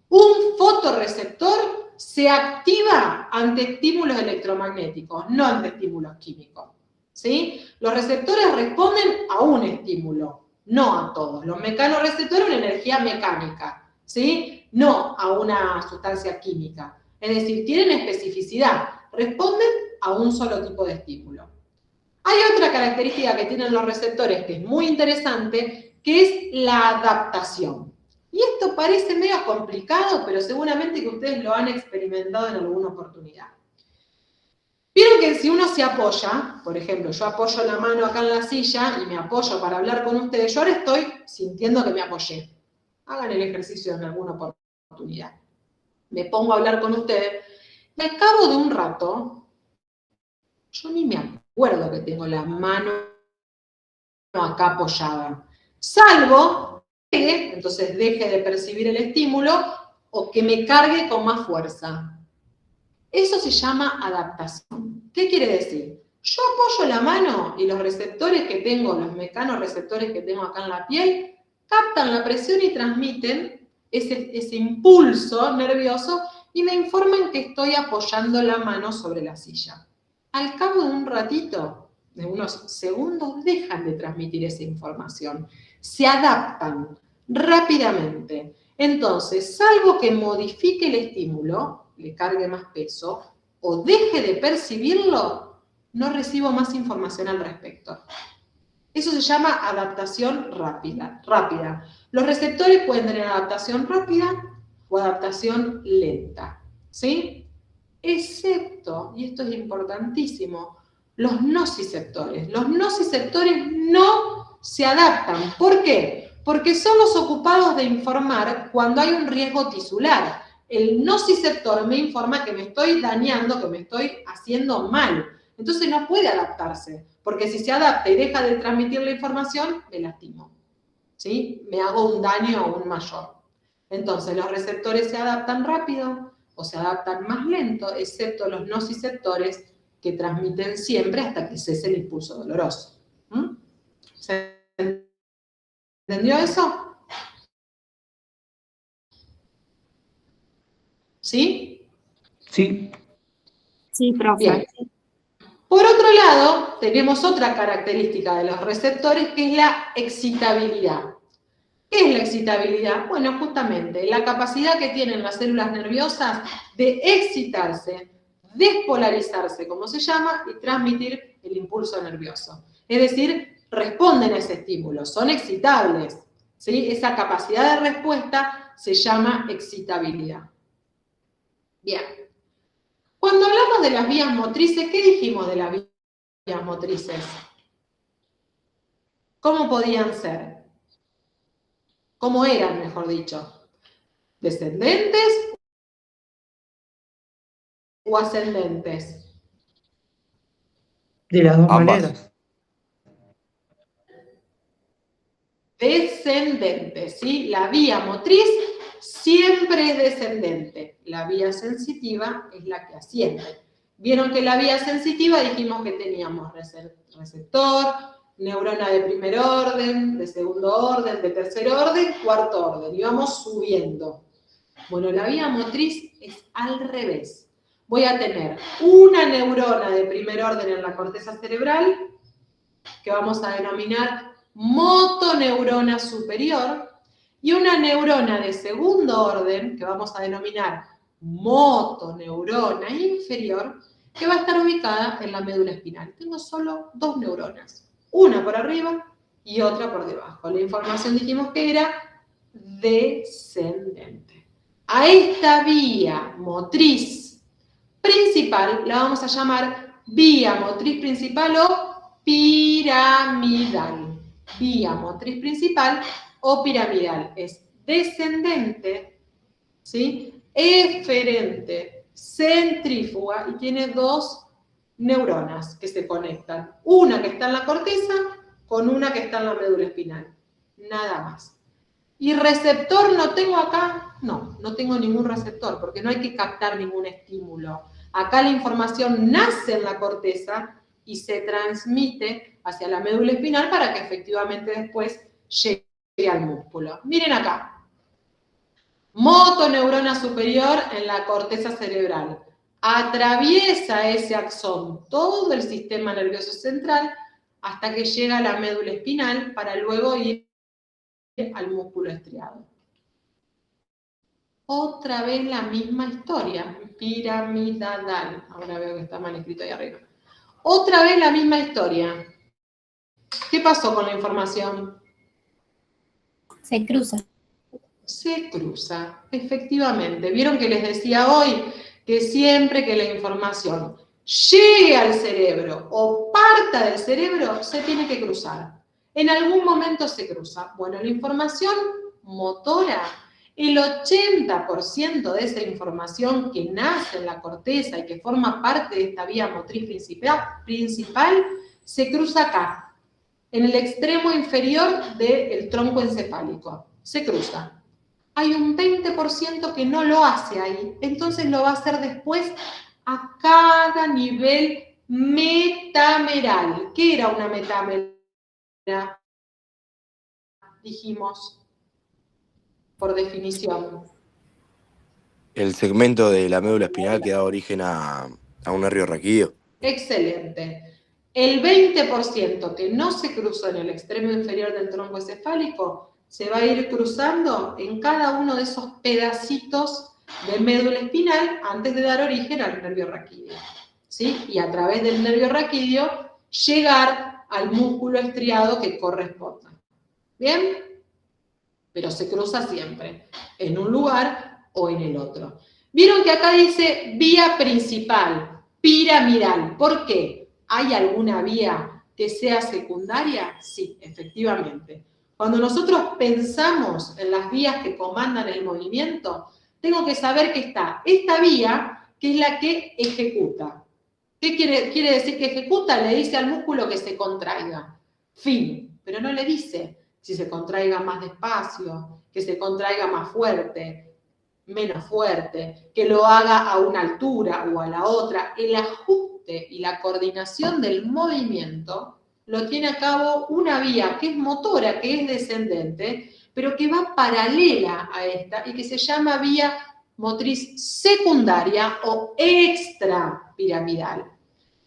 Un fotorreceptor se activa ante estímulos electromagnéticos, no ante estímulos químicos, ¿sí? Los receptores responden a un estímulo, no a todos. Los mecanorreceptores una energía mecánica, ¿sí? No a una sustancia química. Es decir, tienen especificidad, responden a un solo tipo de estímulo. Hay otra característica que tienen los receptores que es muy interesante, que es la adaptación. Y esto parece medio complicado, pero seguramente que ustedes lo han experimentado en alguna oportunidad. Vieron que si uno se apoya, por ejemplo, yo apoyo la mano acá en la silla y me apoyo para hablar con ustedes, yo ahora estoy sintiendo que me apoyé. Hagan el ejercicio en alguna oportunidad. Me pongo a hablar con ustedes y al cabo de un rato, yo ni me acuerdo que tengo la mano acá apoyada. Salvo que entonces deje de percibir el estímulo o que me cargue con más fuerza. Eso se llama adaptación. ¿Qué quiere decir? Yo apoyo la mano y los receptores que tengo, los mecanorreceptores que tengo acá en la piel, captan la presión y transmiten ese impulso nervioso y me informan que estoy apoyando la mano sobre la silla. Al cabo de un ratito, de unos segundos, dejan de transmitir esa información. Se adaptan rápidamente. Entonces, salvo que modifique el estímulo, le cargue más peso, o deje de percibirlo, no recibo más información al respecto. Eso se llama adaptación rápida. Los receptores pueden tener adaptación rápida o adaptación lenta, ¿sí? Excepto, y esto es importantísimo, los nociceptores. Los nociceptores no se adaptan. ¿Por qué? Porque son los ocupados de informar cuando hay un riesgo tisular. El nociceptor me informa que me estoy dañando, que me estoy haciendo mal. Entonces no puede adaptarse, porque si se adapta y deja de transmitir la información, me lastimo, ¿sí? Me hago un daño aún mayor. Entonces los receptores se adaptan rápido o se adaptan más lento, excepto los nociceptores que transmiten siempre hasta que cese el impulso doloroso. ¿Se entendió eso? ¿Sí? Sí. Sí, profe. Bien. Por otro lado, tenemos otra característica de los receptores que es la excitabilidad. ¿Qué es la excitabilidad? Bueno, justamente la capacidad que tienen las células nerviosas de excitarse, despolarizarse, como se llama, y transmitir el impulso nervioso. Es decir, responden a ese estímulo, son excitables, ¿sí? Esa capacidad de respuesta se llama excitabilidad. Bien. Cuando hablamos de las vías motrices, ¿qué dijimos de las vías motrices? ¿Cómo podían ser? ¿Cómo eran, mejor dicho? ¿Descendentes o ascendentes? De las dos Ambas. maneras. Descendentes, ¿sí? La vía motriz siempre es descendente. La vía sensitiva es la que asciende. Vieron que la vía sensitiva dijimos que teníamos receptor, neurona de primer orden, de segundo orden, de tercer orden, cuarto orden. Y vamos subiendo. Bueno, la vía motriz es al revés. Voy a tener una neurona de primer orden en la corteza cerebral, que vamos a denominar motoneurona superior, y una neurona de segundo orden, que vamos a denominar motoneurona inferior, que va a estar ubicada en la médula espinal. Tengo solo dos neuronas, una por arriba y otra por debajo. La información dijimos que era descendente. A esta vía motriz principal la vamos a llamar vía motriz principal o piramidal. Vía motriz principal o piramidal. Es descendente, ¿sí? Eferente, centrífuga y tiene dos neuronas que se conectan. Una que está en la corteza con una que está en la médula espinal. Nada más. ¿Y receptor no tengo acá? No, no tengo ningún receptor porque no hay que captar ningún estímulo. Acá la información nace en la corteza y se transmite hacia la médula espinal para que efectivamente después llegue al músculo. Miren acá. motoneurona superior en la corteza cerebral. Atraviesa ese axón todo el sistema nervioso central hasta que llega a la médula espinal para luego ir al músculo estriado. Otra vez la misma historia, piramidal. Ahora veo que está mal escrito ahí arriba. Otra vez la misma historia. ¿Qué pasó con la información? Se cruza. Se cruza, efectivamente. ¿Vieron que les decía hoy que siempre que la información llegue al cerebro o parta del cerebro, se tiene que cruzar? En algún momento se cruza. Bueno, la información motora, el 80% de esa información que nace en la corteza y que forma parte de esta vía motriz principal se cruza acá, en el extremo inferior del tronco encefálico. Se cruza. Hay un 20% que no lo hace ahí, entonces lo va a hacer después a cada nivel metameral. ¿Qué era una metamera? Dijimos, por definición. El segmento de la médula espinal que da origen a un nervio raquídeo. Excelente. El 20% que no se cruzó en el extremo inferior del tronco encefálico se va a ir cruzando en cada uno de esos pedacitos de médula espinal antes de dar origen al nervio raquídeo. ¿Sí? Y a través del nervio raquídeo llegar al músculo estriado que corresponda. ¿Bien? Pero se cruza siempre, en un lugar o en el otro. ¿Vieron que acá dice vía principal, piramidal? ¿Por qué? ¿Hay alguna vía que sea secundaria? Sí, efectivamente. Cuando nosotros pensamos en las vías que comandan el movimiento, tengo que saber que está esta vía, que es la que ejecuta. ¿Qué quiere decir que ejecuta? Le dice al músculo que se contraiga. Fin. Pero no le dice si se contraiga más despacio, que se contraiga más fuerte, menos fuerte, que lo haga a una altura o a la otra. El ajuste y la coordinación del movimiento lo tiene a cabo una vía que es motora, que es descendente, pero que va paralela a esta y que se llama vía motriz secundaria o extrapiramidal.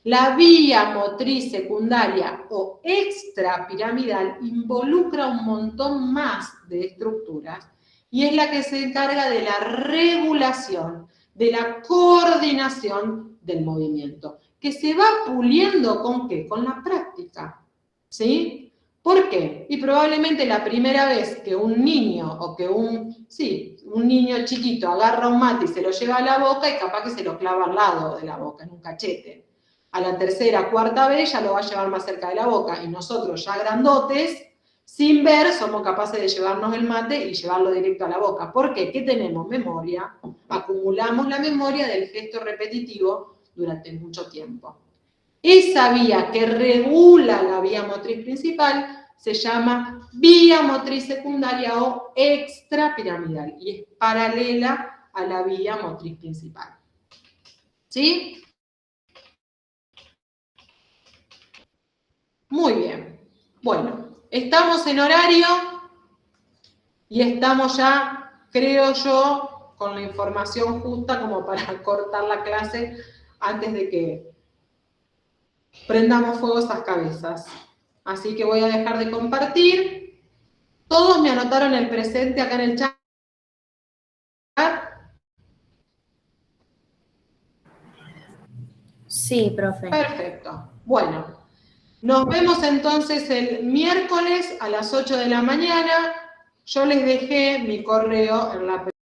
La vía motriz secundaria o extrapiramidal involucra un montón más de estructuras y es la que se encarga de la regulación, de la coordinación del movimiento, que se va puliendo ¿con qué? Con la práctica, ¿sí? ¿Por qué? Y probablemente la primera vez que un niño o que un niño chiquito agarra un mate y se lo lleva a la boca y capaz que se lo clava al lado de la boca, en un cachete. A la tercera, cuarta vez ya lo va a llevar más cerca de la boca y nosotros ya grandotes, sin ver, somos capaces de llevarnos el mate y llevarlo directo a la boca. ¿Por qué? ¿Qué tenemos? Memoria. Acumulamos la memoria del gesto repetitivo durante mucho tiempo. Esa vía que regula la vía motriz principal se llama vía motriz secundaria o extrapiramidal y es paralela a la vía motriz principal. ¿Sí? Muy bien. Bueno, estamos en horario y estamos ya, creo yo, con la información justa como para cortar la clase antes de que prendamos fuego esas cabezas. Así que voy a dejar de compartir. ¿Todos me anotaron el presente acá en el chat? Sí, profe. Perfecto. Bueno, nos vemos entonces el miércoles a las 8 de la mañana. Yo les dejé mi correo en la